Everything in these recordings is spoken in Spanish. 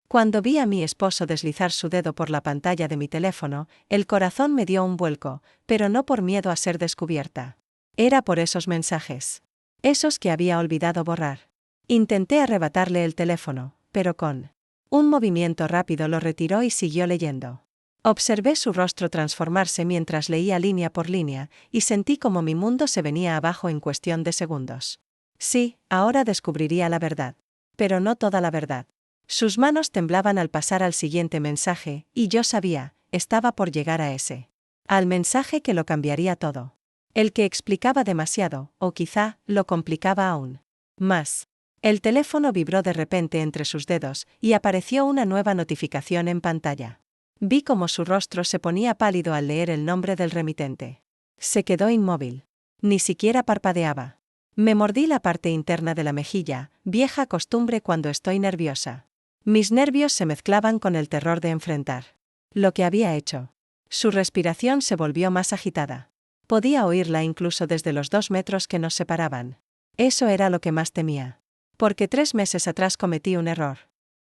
Cuando vi a mi esposo deslizar su dedo por la pantalla de mi teléfono, el corazón me dio un vuelco, pero no por miedo a ser descubierta. Era por esos mensajes. Esos que había olvidado borrar. Intenté arrebatarle el teléfono, pero con un movimiento rápido lo retiró y siguió leyendo. Observé su rostro transformarse mientras leía línea por línea, y sentí como mi mundo se venía abajo en cuestión de segundos. Sí, ahora descubriría la verdad. Pero no toda la verdad. Sus manos temblaban al pasar al siguiente mensaje, y yo sabía, estaba por llegar a ese. Al mensaje que lo cambiaría todo. El que explicaba demasiado, o quizá, lo complicaba aún más. El teléfono vibró de repente entre sus dedos, y apareció una nueva notificación en pantalla. Vi cómo su rostro se ponía pálido al leer el nombre del remitente. Se quedó inmóvil. Ni siquiera parpadeaba. Me mordí la parte interna de la mejilla, vieja costumbre cuando estoy nerviosa. Mis nervios se mezclaban con el terror de enfrentar lo que había hecho. Su respiración se volvió más agitada. Podía oírla incluso desde los 2 metros que nos separaban. Eso era lo que más temía. Porque 3 meses atrás cometí un error.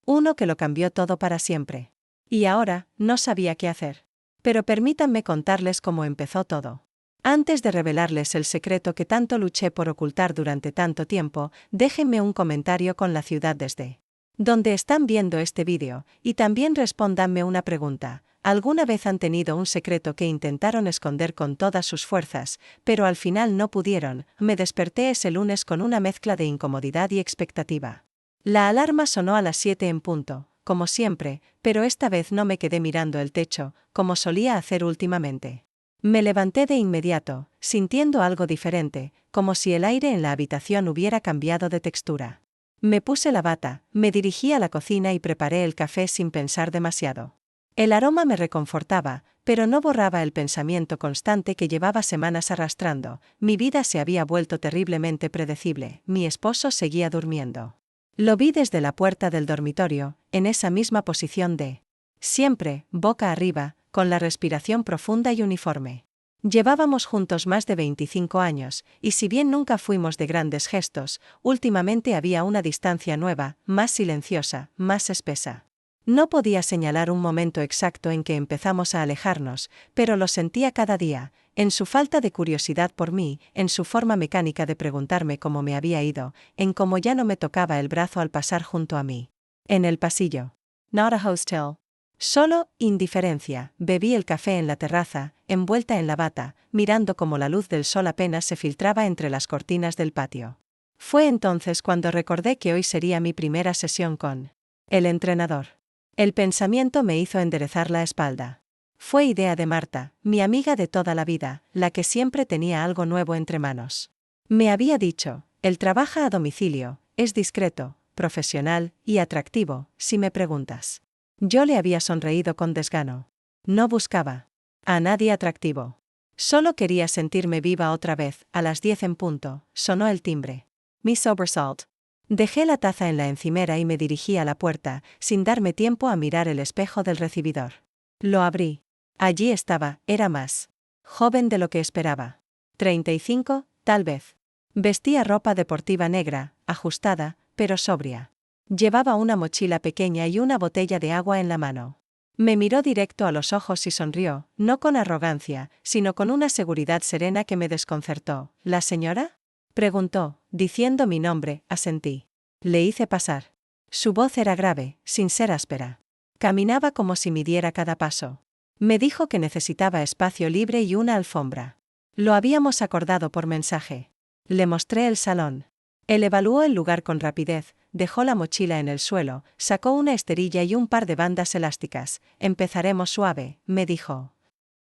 Uno que lo cambió todo para siempre. Y ahora, no sabía qué hacer. Pero permítanme contarles cómo empezó todo. Antes de revelarles el secreto que tanto luché por ocultar durante tanto tiempo, déjenme un comentario con la ciudad desde donde están viendo este vídeo, y también respóndanme una pregunta. ¿Alguna vez han tenido un secreto que intentaron esconder con todas sus fuerzas, pero al final no pudieron? Me desperté ese lunes con una mezcla de incomodidad y expectativa. La alarma sonó a las 7 en punto, como siempre, pero esta vez no me quedé mirando el techo, como solía hacer últimamente. Me levanté de inmediato, sintiendo algo diferente, como si el aire en la habitación hubiera cambiado de textura. Me puse la bata, me dirigí a la cocina y preparé el café sin pensar demasiado. El aroma me reconfortaba, pero no borraba el pensamiento constante que llevaba semanas arrastrando. Mi vida se había vuelto terriblemente predecible, mi esposo seguía durmiendo. Lo vi desde la puerta del dormitorio, en esa misma posición de siempre, boca arriba, con la respiración profunda y uniforme. Llevábamos juntos más de 25 años, y si bien nunca fuimos de grandes gestos, últimamente había una distancia nueva, más silenciosa, más espesa. No podía señalar un momento exacto en que empezamos a alejarnos, pero lo sentía cada día, en su falta de curiosidad por mí, en su forma mecánica de preguntarme cómo me había ido, en cómo ya no me tocaba el brazo al pasar junto a mí. En el pasillo. Not a hostel. Solo indiferencia. Bebí el café en la terraza, envuelta en la bata, mirando cómo la luz del sol apenas se filtraba entre las cortinas del patio. Fue entonces cuando recordé que hoy sería mi primera sesión con el entrenador. El pensamiento me hizo enderezar la espalda. Fue idea de Marta, mi amiga de toda la vida, la que siempre tenía algo nuevo entre manos. Me había dicho, él trabaja a domicilio, es discreto, profesional y atractivo, si me preguntas. Yo le había sonreído con desgano. No buscaba a nadie atractivo. Solo quería sentirme viva otra vez. A las 10 en punto, sonó el timbre. Miss Obersalt. Dejé la taza en la encimera y me dirigí a la puerta, sin darme tiempo a mirar el espejo del recibidor. Lo abrí. Allí estaba, era más joven de lo que esperaba. 35, tal vez. Vestía ropa deportiva negra, ajustada, pero sobria. Llevaba una mochila pequeña y una botella de agua en la mano. Me miró directo a los ojos y sonrió, no con arrogancia, sino con una seguridad serena que me desconcertó. ¿La señora?, preguntó, diciendo mi nombre. Asentí. Le hice pasar. Su voz era grave, sin ser áspera. Caminaba como si midiera cada paso. Me dijo que necesitaba espacio libre y una alfombra. Lo habíamos acordado por mensaje. Le mostré el salón. Él evaluó el lugar con rapidez, dejó la mochila en el suelo, sacó una esterilla y un par de bandas elásticas. Empezaremos suave, me dijo.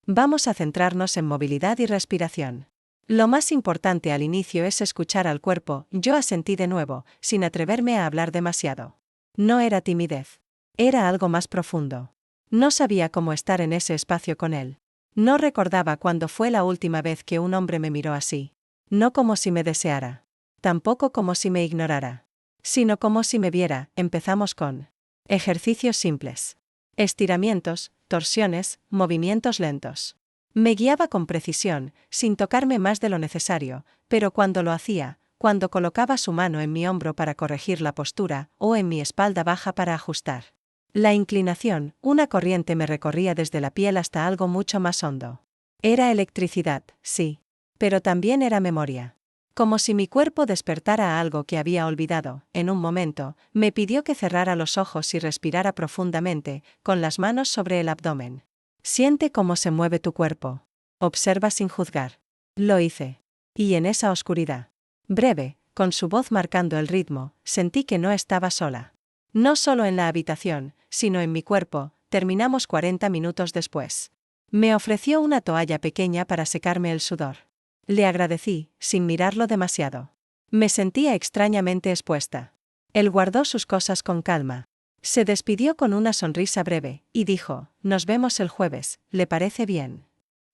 Vamos a centrarnos en movilidad y respiración. Lo más importante al inicio es escuchar al cuerpo. Yo asentí de nuevo, sin atreverme a hablar demasiado. No era timidez. Era algo más profundo. No sabía cómo estar en ese espacio con él. No recordaba cuándo fue la última vez que un hombre me miró así. No como si me deseara. Tampoco como si me ignorara. Sino como si me viera. Empezamos con ejercicios simples. Estiramientos, torsiones, movimientos lentos. Me guiaba con precisión, sin tocarme más de lo necesario, pero cuando lo hacía, cuando colocaba su mano en mi hombro para corregir la postura, o en mi espalda baja para ajustar La inclinación, una corriente me recorría desde la piel hasta algo mucho más hondo. Era electricidad, sí. Pero también era memoria. Como si mi cuerpo despertara a algo que había olvidado, en un momento, me pidió que cerrara los ojos y respirara profundamente, con las manos sobre el abdomen. Siente cómo se mueve tu cuerpo. Observa sin juzgar. Lo hice. Y en esa oscuridad breve, con su voz marcando el ritmo, sentí que no estaba sola. No solo en la habitación, sino en mi cuerpo. Terminamos 40 minutos después. Me ofreció una toalla pequeña para secarme el sudor. Le agradecí, sin mirarlo demasiado. Me sentía extrañamente expuesta. Él guardó sus cosas con calma. Se despidió con una sonrisa breve, y dijo, «Nos vemos el jueves, ¿le parece bien?»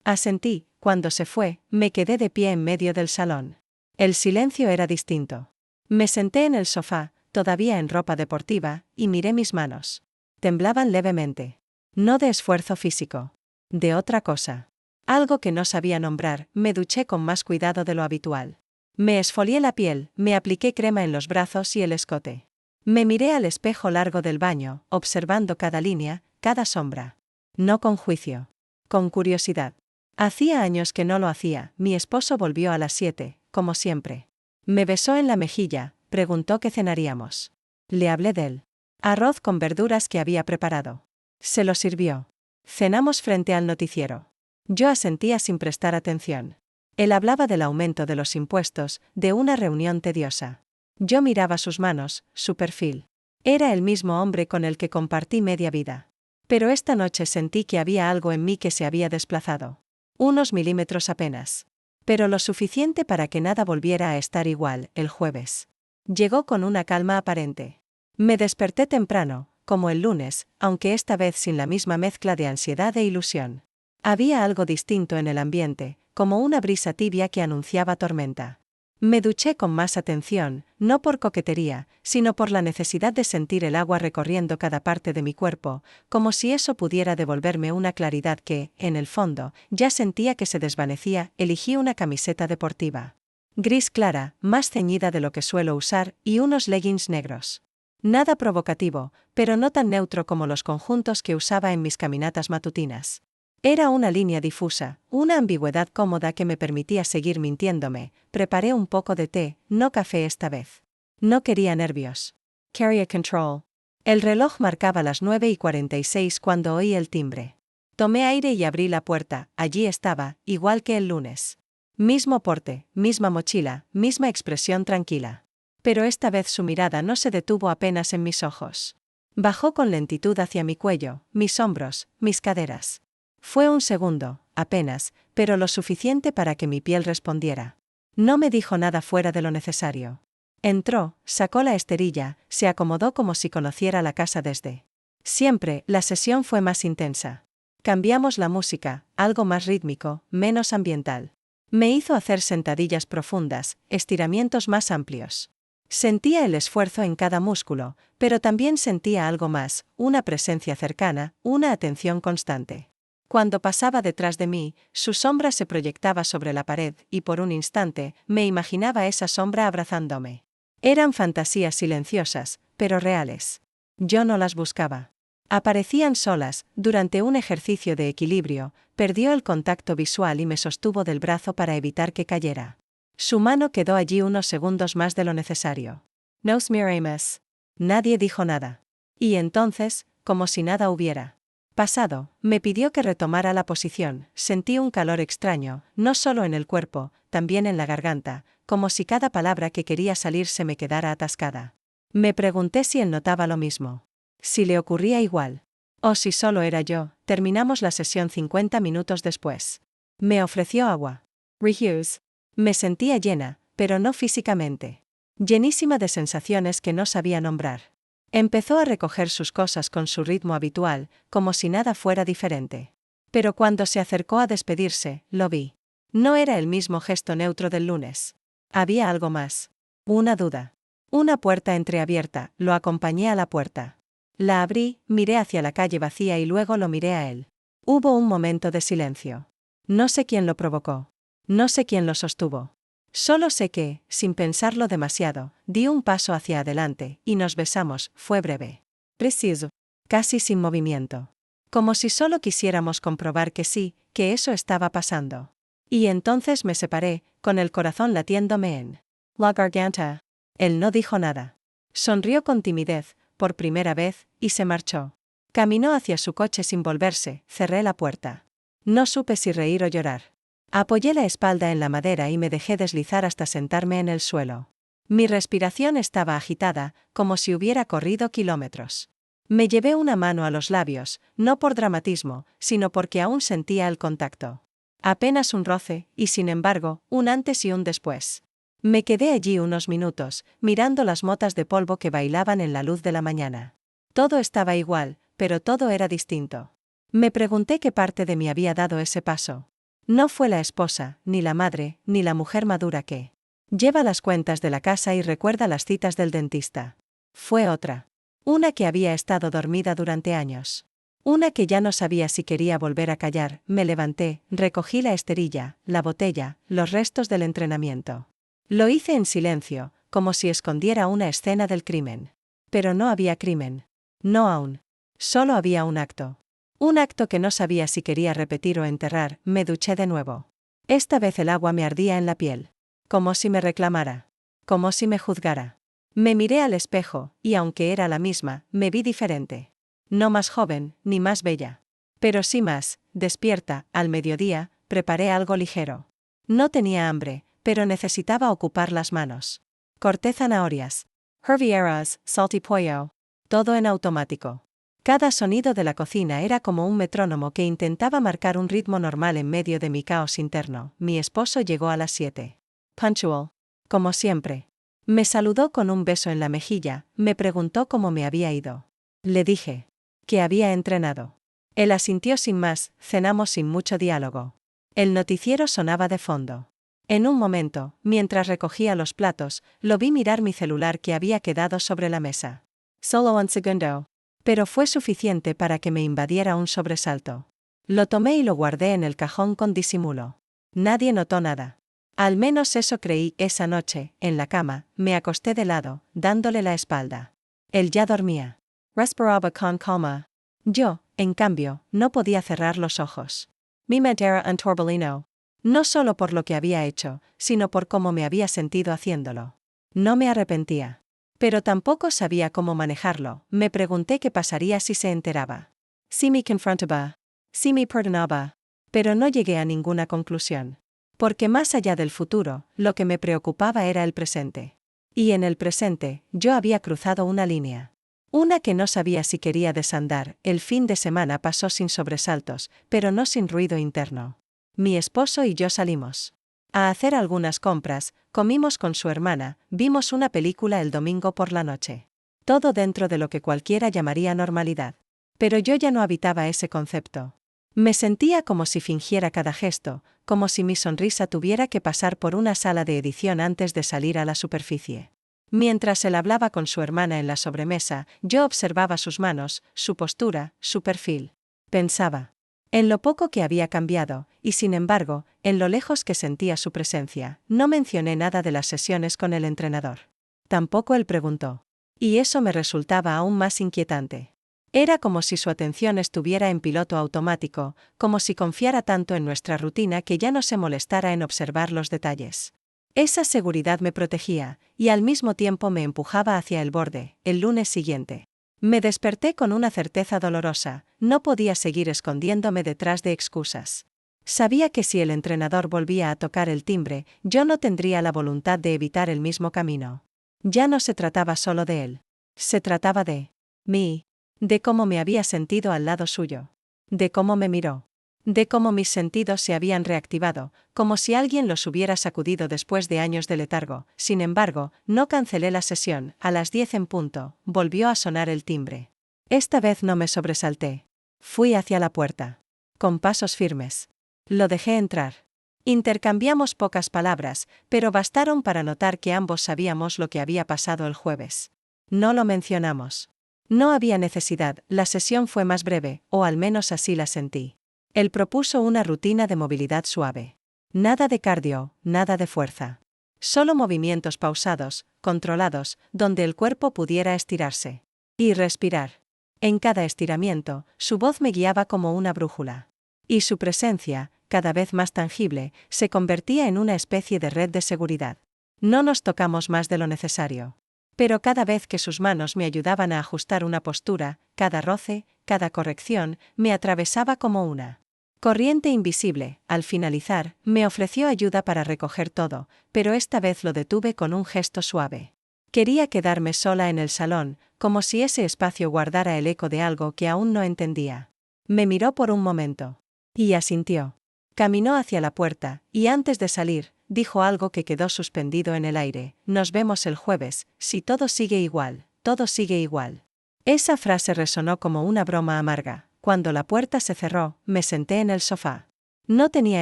Asentí. Cuando se fue, me quedé de pie en medio del salón. El silencio era distinto. Me senté en el sofá, todavía en ropa deportiva, y miré mis manos. Temblaban levemente. No de esfuerzo físico. De otra cosa. Algo que no sabía nombrar. Me duché con más cuidado de lo habitual. Me esfolié la piel, me apliqué crema en los brazos y el escote. Me miré al espejo largo del baño, observando cada línea, cada sombra. No con juicio. Con curiosidad. Hacía años que no lo hacía. Mi esposo volvió a las 7, como siempre. Me besó en la mejilla, preguntó qué cenaríamos. Le hablé del arroz con verduras que había preparado. Se lo sirvió. Cenamos frente al noticiero. Yo asentía sin prestar atención. Él hablaba del aumento de los impuestos, de una reunión tediosa. Yo miraba sus manos, su perfil. Era el mismo hombre con el que compartí media vida. Pero esta noche sentí que había algo en mí que se había desplazado. Unos milímetros apenas. Pero lo suficiente para que nada volviera a estar igual. El jueves llegó con una calma aparente. Me desperté temprano, como el lunes, aunque esta vez sin la misma mezcla de ansiedad e ilusión. Había algo distinto en el ambiente, como una brisa tibia que anunciaba tormenta. Me duché con más atención, no por coquetería, sino por la necesidad de sentir el agua recorriendo cada parte de mi cuerpo, como si eso pudiera devolverme una claridad que, en el fondo, ya sentía que se desvanecía. Elegí una camiseta deportiva gris clara, más ceñida de lo que suelo usar, y unos leggings negros. Nada provocativo, pero no tan neutro como los conjuntos que usaba en mis caminatas matutinas. Era una línea difusa, una ambigüedad cómoda que me permitía seguir mintiéndome. Preparé un poco de té, no café esta vez. No quería nervios. Carrier control. El reloj marcaba las 9:46 cuando oí el timbre. Tomé aire y abrí la puerta. Allí estaba, igual que el lunes. Mismo porte, misma mochila, misma expresión tranquila. Pero esta vez su mirada no se detuvo apenas en mis ojos. Bajó con lentitud hacia mi cuello, mis hombros, mis caderas. Fue un segundo, apenas, pero lo suficiente para que mi piel respondiera. No me dijo nada fuera de lo necesario. Entró, sacó la esterilla, se acomodó como si conociera la casa desde siempre. La sesión fue más intensa. Cambiamos la música, algo más rítmico, menos ambiental. Me hizo hacer sentadillas profundas, estiramientos más amplios. Sentía el esfuerzo en cada músculo, pero también sentía algo más, una presencia cercana, una atención constante. Cuando pasaba detrás de mí, su sombra se proyectaba sobre la pared, y por un instante, me imaginaba esa sombra abrazándome. Eran fantasías silenciosas, pero reales. Yo no las buscaba. Aparecían solas. Durante un ejercicio de equilibrio, perdió el contacto visual y me sostuvo del brazo para evitar que cayera. Su mano quedó allí unos segundos más de lo necesario. Nos miramos. Nadie dijo nada. Y entonces, como si nada hubiera pasado, me pidió que retomara la posición. Sentí un calor extraño, no solo en el cuerpo, también en la garganta, como si cada palabra que quería salir se me quedara atascada. Me pregunté si él notaba lo mismo. Si le ocurría igual. O si solo era yo. Terminamos la sesión 50 minutos después. Me ofreció agua. Hughes. Me sentía llena, pero no físicamente. Llenísima de sensaciones que no sabía nombrar. Empezó a recoger sus cosas con su ritmo habitual, como si nada fuera diferente. Pero cuando se acercó a despedirse, lo vi. No era el mismo gesto neutro del lunes. Había algo más. Una duda. Una puerta entreabierta. Lo acompañé a la puerta. La abrí, miré hacia la calle vacía y luego lo miré a él. Hubo un momento de silencio. No sé quién lo provocó. No sé quién lo sostuvo. Solo sé que, sin pensarlo demasiado, di un paso hacia adelante, y nos besamos. Fue breve. Preciso. casi sin movimiento. Como si solo quisiéramos comprobar que sí, que eso estaba pasando. Y entonces me separé, con el corazón latiéndome en la garganta. Él no dijo nada. Sonrió con timidez, por primera vez, y se marchó. Caminó hacia su coche sin volverse, cerré la puerta. No supe si reír o llorar. Apoyé la espalda en la madera y me dejé deslizar hasta sentarme en el suelo. Mi respiración estaba agitada, como si hubiera corrido kilómetros. Me llevé una mano a los labios, no por dramatismo, sino porque aún sentía el contacto. Apenas un roce, y sin embargo, un antes y un después. Me quedé allí unos minutos, mirando las motas de polvo que bailaban en la luz de la mañana. Todo estaba igual, pero todo era distinto. Me pregunté qué parte de mí había dado ese paso. No fue la esposa, ni la madre, ni la mujer madura que lleva las cuentas de la casa y recuerda las citas del dentista. Fue otra. Una que había estado dormida durante años. Una que ya no sabía si quería volver a callar. Me levanté, recogí la esterilla, la botella, los restos del entrenamiento. Lo hice en silencio, como si escondiera una escena del crimen. Pero no había crimen. No aún. Solo había un acto. Un acto que no sabía si quería repetir o enterrar. Me duché de nuevo. Esta vez el agua me ardía en la piel. Como si me reclamara. Como si me juzgara. Me miré al espejo, y aunque era la misma, me vi diferente. No más joven, ni más bella. Pero sí más, despierta. Al mediodía, preparé algo ligero. No tenía hambre, pero necesitaba ocupar las manos. Corté zanahorias. Hervieras, salty pollo. Todo en automático. Cada sonido de la cocina era como un metrónomo que intentaba marcar un ritmo normal en medio de mi caos interno. Mi esposo llegó a las 7. Punctual. Como siempre. Me saludó con un beso en la mejilla, me preguntó cómo me había ido. Le dije que había entrenado. Él asintió sin más, cenamos sin mucho diálogo. El noticiero sonaba de fondo. En un momento, mientras recogía los platos, lo vi mirar mi celular que había quedado sobre la mesa. Solo un segundo. Pero fue suficiente para que me invadiera un sobresalto. Lo tomé y lo guardé en el cajón con disimulo. Nadie notó nada. Al menos eso creí. Esa noche, en la cama, me acosté de lado, dándole la espalda. Él ya dormía. Respiraba con calma. Yo, en cambio, no podía cerrar los ojos. Mi mente era un torbellino. No solo por lo que había hecho, sino por cómo me había sentido haciéndolo. No me arrepentía. Pero tampoco sabía cómo manejarlo. Me pregunté qué pasaría si se enteraba. Si me confrontaba. Si me perdonaba. Pero no llegué a ninguna conclusión. Porque más allá del futuro, lo que me preocupaba era el presente. Y en el presente, yo había cruzado una línea. Una que no sabía si quería desandar. El fin de semana pasó sin sobresaltos, pero no sin ruido interno. Mi esposo y yo salimos a hacer algunas compras, comimos con su hermana, vimos una película el domingo por la noche. Todo dentro de lo que cualquiera llamaría normalidad. Pero yo ya no habitaba ese concepto. Me sentía como si fingiera cada gesto, como si mi sonrisa tuviera que pasar por una sala de edición antes de salir a la superficie. Mientras él hablaba con su hermana en la sobremesa, yo observaba sus manos, su postura, su perfil. Pensaba en lo poco que había cambiado, y sin embargo, en lo lejos que sentía su presencia. No mencioné nada de las sesiones con el entrenador. Tampoco él preguntó. Y eso me resultaba aún más inquietante. Era como si su atención estuviera en piloto automático, como si confiara tanto en nuestra rutina que ya no se molestara en observar los detalles. Esa seguridad me protegía, y al mismo tiempo me empujaba hacia el borde. El lunes siguiente me desperté con una certeza dolorosa. No podía seguir escondiéndome detrás de excusas. Sabía que si el entrenador volvía a tocar el timbre, yo no tendría la voluntad de evitar el mismo camino. Ya no se trataba solo de él. Se trataba de mí. De cómo me había sentido al lado suyo. De cómo me miró. De cómo mis sentidos se habían reactivado, como si alguien los hubiera sacudido después de años de letargo. Sin embargo, no cancelé la sesión. A las 10 en punto, volvió a sonar el timbre. Esta vez no me sobresalté. Fui hacia la puerta. Con pasos firmes. Lo dejé entrar. Intercambiamos pocas palabras, pero bastaron para notar que ambos sabíamos lo que había pasado el jueves. No lo mencionamos. No había necesidad. La sesión fue más breve, o al menos así la sentí. Él propuso una rutina de movilidad suave. Nada de cardio, nada de fuerza. Solo movimientos pausados, controlados, donde el cuerpo pudiera estirarse y respirar. En cada estiramiento, su voz me guiaba como una brújula. Y su presencia, cada vez más tangible, se convertía en una especie de red de seguridad. No nos tocamos más de lo necesario. Pero cada vez que sus manos me ayudaban a ajustar una postura, cada roce, cada corrección, me atravesaba como una corriente invisible. Al finalizar, me ofreció ayuda para recoger todo, pero esta vez lo detuve con un gesto suave. Quería quedarme sola en el salón, como si ese espacio guardara el eco de algo que aún no entendía. Me miró por un momento. Y asintió. Caminó hacia la puerta, y antes de salir, dijo algo que quedó suspendido en el aire: nos vemos el jueves, si todo sigue igual, todo sigue igual. Esa frase resonó como una broma amarga. Cuando la puerta se cerró, me senté en el sofá. No tenía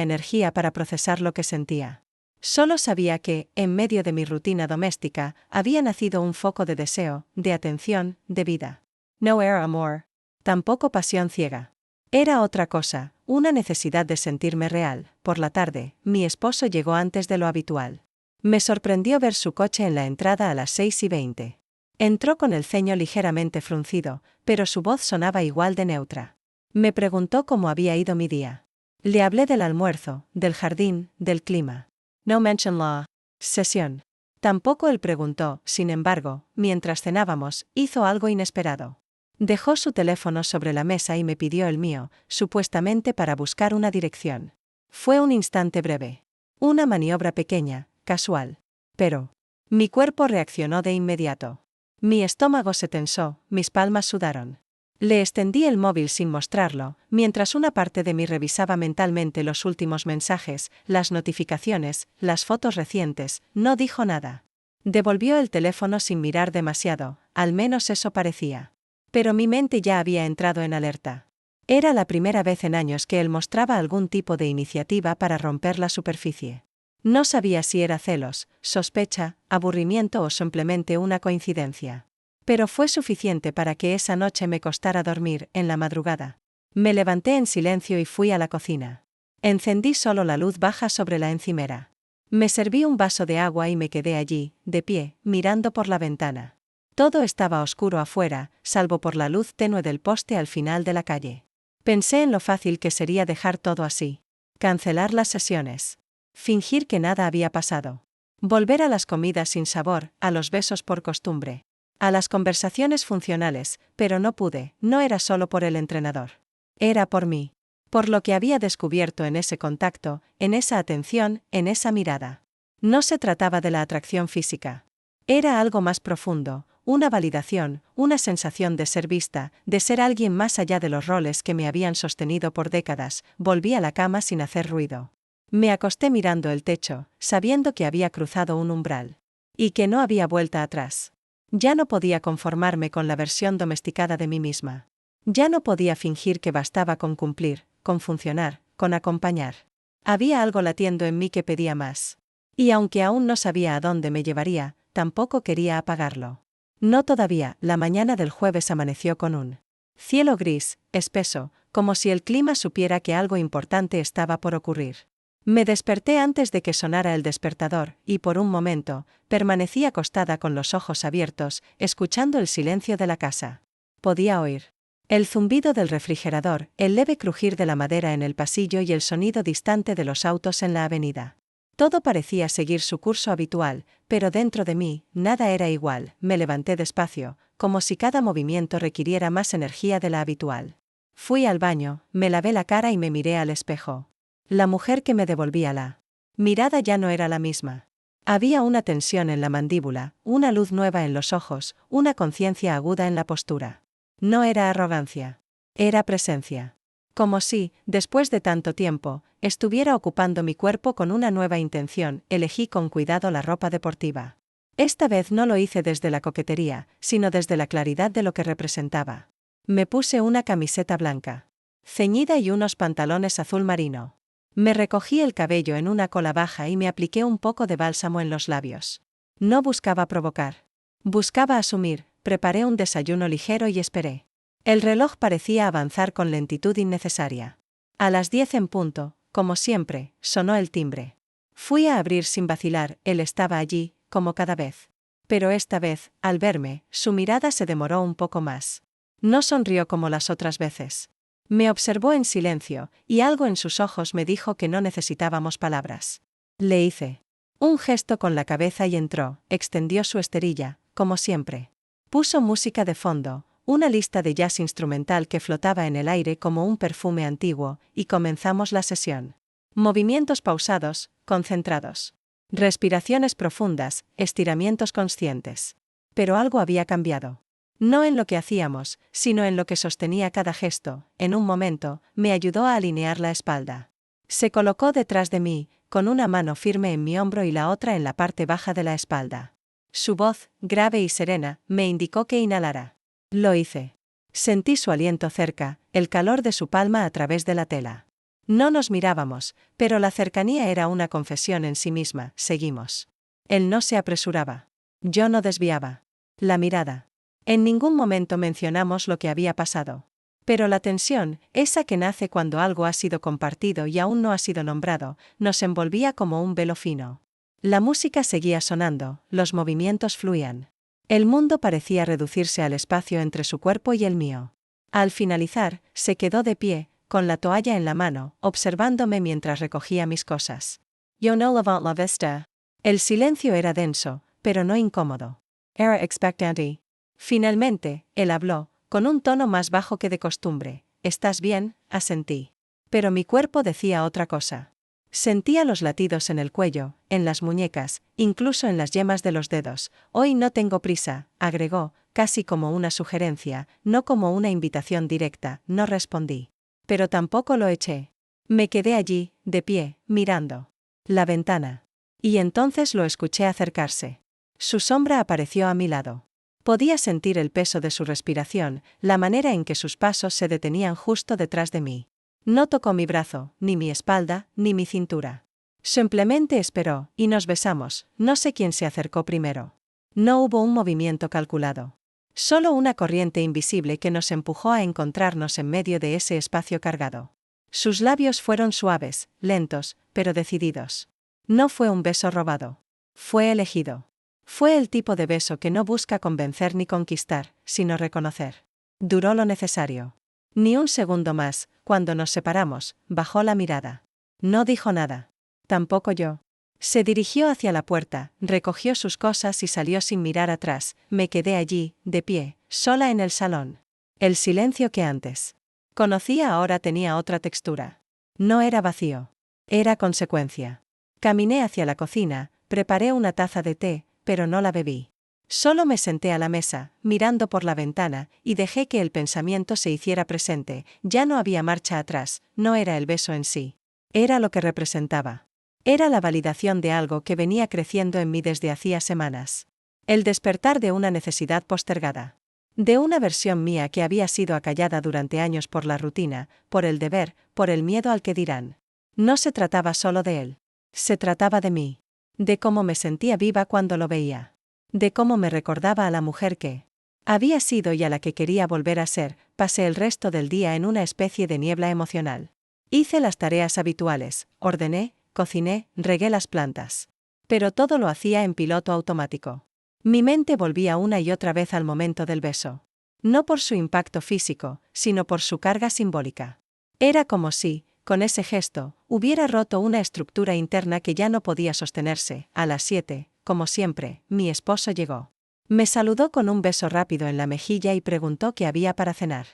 energía para procesar lo que sentía. Solo sabía que, en medio de mi rutina doméstica, había nacido un foco de deseo, de atención, de vida. No era amor. Tampoco pasión ciega. Era otra cosa, una necesidad de sentirme real. Por la tarde, mi esposo llegó antes de lo habitual. Me sorprendió ver su coche en la entrada a las 6:20. Entró con el ceño ligeramente fruncido, pero su voz sonaba igual de neutra. Me preguntó cómo había ido mi día. Le hablé del almuerzo, del jardín, del clima. No mention la sesión. Tampoco él preguntó. Sin embargo, mientras cenábamos, hizo algo inesperado. Dejó su teléfono sobre la mesa y me pidió el mío, supuestamente para buscar una dirección. Fue un instante breve. Una maniobra pequeña, casual. Pero mi cuerpo reaccionó de inmediato. Mi estómago se tensó, mis palmas sudaron. Le extendí el móvil sin mostrarlo, mientras una parte de mí revisaba mentalmente los últimos mensajes, las notificaciones, las fotos recientes. No dijo nada. Devolvió el teléfono sin mirar demasiado, al menos eso parecía. Pero mi mente ya había entrado en alerta. Era la primera vez en años que él mostraba algún tipo de iniciativa para romper la superficie. No sabía si era celos, sospecha, aburrimiento o simplemente una coincidencia. Pero fue suficiente para que esa noche me costara dormir. En la madrugada. Me levanté en silencio y fui a la cocina. Encendí solo la luz baja sobre la encimera. Me serví un vaso de agua y me quedé allí, de pie, mirando por la ventana. Todo estaba oscuro afuera, salvo por la luz tenue del poste al final de la calle. Pensé en lo fácil que sería dejar todo así. Cancelar las sesiones. Fingir que nada había pasado. Volver a las comidas sin sabor, a los besos por costumbre. A las conversaciones funcionales, pero no pude. No era solo por el entrenador. Era por mí. Por lo que había descubierto en ese contacto, en esa atención, en esa mirada. No se trataba de la atracción física. Era algo más profundo, una validación, una sensación de ser vista, de ser alguien más allá de los roles que me habían sostenido por décadas. Volví a la cama sin hacer ruido. Me acosté mirando el techo, sabiendo que había cruzado un umbral. Y que no había vuelta atrás. Ya no podía conformarme con la versión domesticada de mí misma. Ya no podía fingir que bastaba con cumplir, con funcionar, con acompañar. Había algo latiendo en mí que pedía más. Y aunque aún no sabía a dónde me llevaría, tampoco quería apagarlo. No todavía. La mañana del jueves amaneció con un cielo gris, espeso, como si el clima supiera que algo importante estaba por ocurrir. Me desperté antes de que sonara el despertador, y por un momento, permanecí acostada con los ojos abiertos, escuchando el silencio de la casa. Podía oír el zumbido del refrigerador, el leve crujir de la madera en el pasillo y el sonido distante de los autos en la avenida. Todo parecía seguir su curso habitual, pero dentro de mí, nada era igual. Me levanté despacio, como si cada movimiento requiriera más energía de la habitual. Fui al baño, me lavé la cara y me miré al espejo. La mujer que me devolvía la mirada ya no era la misma. Había una tensión en la mandíbula, una luz nueva en los ojos, una conciencia aguda en la postura. No era arrogancia. Era presencia. Como si, después de tanto tiempo, estuviera ocupando mi cuerpo con una nueva intención. Elegí con cuidado la ropa deportiva. Esta vez no lo hice desde la coquetería, sino desde la claridad de lo que representaba. Me puse una camiseta blanca ceñida y unos pantalones azul marino. Me recogí el cabello en una cola baja y me apliqué un poco de bálsamo en los labios. No buscaba provocar. Buscaba asumir. Preparé un desayuno ligero y esperé. El reloj parecía avanzar con lentitud innecesaria. A las 10 en punto, como siempre, sonó el timbre. Fui a abrir sin vacilar. Él estaba allí, como cada vez. Pero esta vez, al verme, su mirada se demoró un poco más. No sonrió como las otras veces. Me observó en silencio, y algo en sus ojos me dijo que no necesitábamos palabras. Le hice un gesto con la cabeza y entró, extendió su esterilla, como siempre. Puso música de fondo, una lista de jazz instrumental que flotaba en el aire como un perfume antiguo, y comenzamos la sesión. Movimientos pausados, concentrados. Respiraciones profundas, estiramientos conscientes. Pero algo había cambiado. No en lo que hacíamos, sino en lo que sostenía cada gesto. En un momento, me ayudó a alinear la espalda. Se colocó detrás de mí, con una mano firme en mi hombro y la otra en la parte baja de la espalda. Su voz, grave y serena, me indicó que inhalara. Lo hice. Sentí su aliento cerca, el calor de su palma a través de la tela. No nos mirábamos, pero la cercanía era una confesión en sí misma. Seguimos. Él no se apresuraba. Yo no desviaba la mirada. En ningún momento mencionamos lo que había pasado. Pero la tensión, esa que nace cuando algo ha sido compartido y aún no ha sido nombrado, nos envolvía como un velo fino. La música seguía sonando, los movimientos fluían. El mundo parecía reducirse al espacio entre su cuerpo y el mío. Al finalizar, se quedó de pie, con la toalla en la mano, observándome mientras recogía mis cosas. Yo no levant la vista. El silencio era denso, pero no incómodo. Era expectante. Finalmente, él habló, con un tono más bajo que de costumbre. ¿Estás bien?, asentí. Pero mi cuerpo decía otra cosa. Sentía los latidos en el cuello, en las muñecas, incluso en las yemas de los dedos. Hoy no tengo prisa, agregó, casi como una sugerencia, no como una invitación directa. No respondí. Pero tampoco lo eché. Me quedé allí, de pie, mirando la ventana. Y entonces lo escuché acercarse. Su sombra apareció a mi lado. Podía sentir el peso de su respiración, la manera en que sus pasos se detenían justo detrás de mí. No tocó mi brazo, ni mi espalda, ni mi cintura. Simplemente esperó, y nos besamos. No sé quién se acercó primero. No hubo un movimiento calculado. Solo una corriente invisible que nos empujó a encontrarnos en medio de ese espacio cargado. Sus labios fueron suaves, lentos, pero decididos. No fue un beso robado. Fue elegido. Fue el tipo de beso que no busca convencer ni conquistar, sino reconocer. Duró lo necesario. Ni un segundo más. Cuando nos separamos, bajó la mirada. No dijo nada. Tampoco yo. Se dirigió hacia la puerta, recogió sus cosas y salió sin mirar atrás. Me quedé allí, de pie, sola en el salón. El silencio que antes conocía ahora tenía otra textura. No era vacío. Era consecuencia. Caminé hacia la cocina, preparé una taza de té, pero no la bebí. Solo me senté a la mesa, mirando por la ventana, y dejé que el pensamiento se hiciera presente. Ya no había marcha atrás, no era el beso en sí. Era lo que representaba. Era la validación de algo que venía creciendo en mí desde hacía semanas. El despertar de una necesidad postergada. De una versión mía que había sido acallada durante años por la rutina, por el deber, por el miedo al que dirán. No se trataba solo de él. Se trataba de mí. De cómo me sentía viva cuando lo veía. De cómo me recordaba a la mujer que había sido y a la que quería volver a ser. Pasé el resto del día en una especie de niebla emocional. Hice las tareas habituales, ordené, cociné, regué las plantas. Pero todo lo hacía en piloto automático. Mi mente volvía una y otra vez al momento del beso. No por su impacto físico, sino por su carga simbólica. Era como si, con ese gesto, hubiera roto una estructura interna que ya no podía sostenerse. A las 7, como siempre, mi esposo llegó. Me saludó con un beso rápido en la mejilla y preguntó qué había para cenar.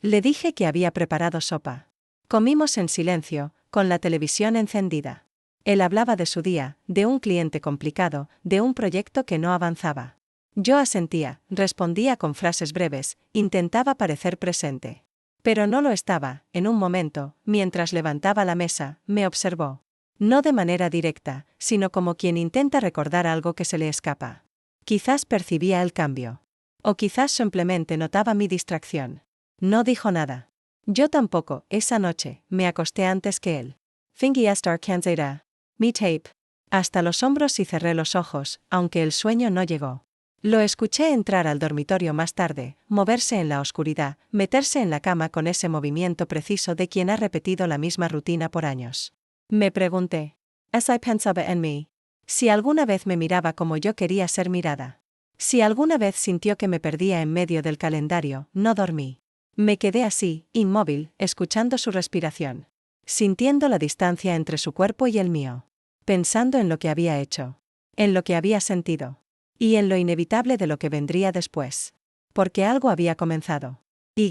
Le dije que había preparado sopa. Comimos en silencio, con la televisión encendida. Él hablaba de su día, de un cliente complicado, de un proyecto que no avanzaba. Yo asentía, respondía con frases breves, intentaba parecer presente. Pero no lo estaba. En un momento, mientras levantaba la mesa, me observó. No de manera directa, sino como quien intenta recordar algo que se le escapa. Quizás percibía el cambio. O quizás simplemente notaba mi distracción. No dijo nada. Yo tampoco. Esa noche, me acosté antes que él. Fingi estar cansada. Mi tape. Hasta los hombros y cerré los ojos, aunque el sueño no llegó. Lo escuché entrar al dormitorio más tarde, moverse en la oscuridad, meterse en la cama con ese movimiento preciso de quien ha repetido la misma rutina por años. Me pregunté, ¿si pensaba en mí? Si alguna vez me miraba como yo quería ser mirada. Si alguna vez sintió que me perdía en medio del calendario, no dormí. Me quedé así, inmóvil, escuchando su respiración. Sintiendo la distancia entre su cuerpo y el mío. Pensando en lo que había hecho. En lo que había sentido. Y en lo inevitable de lo que vendría después. Porque algo había comenzado. Y.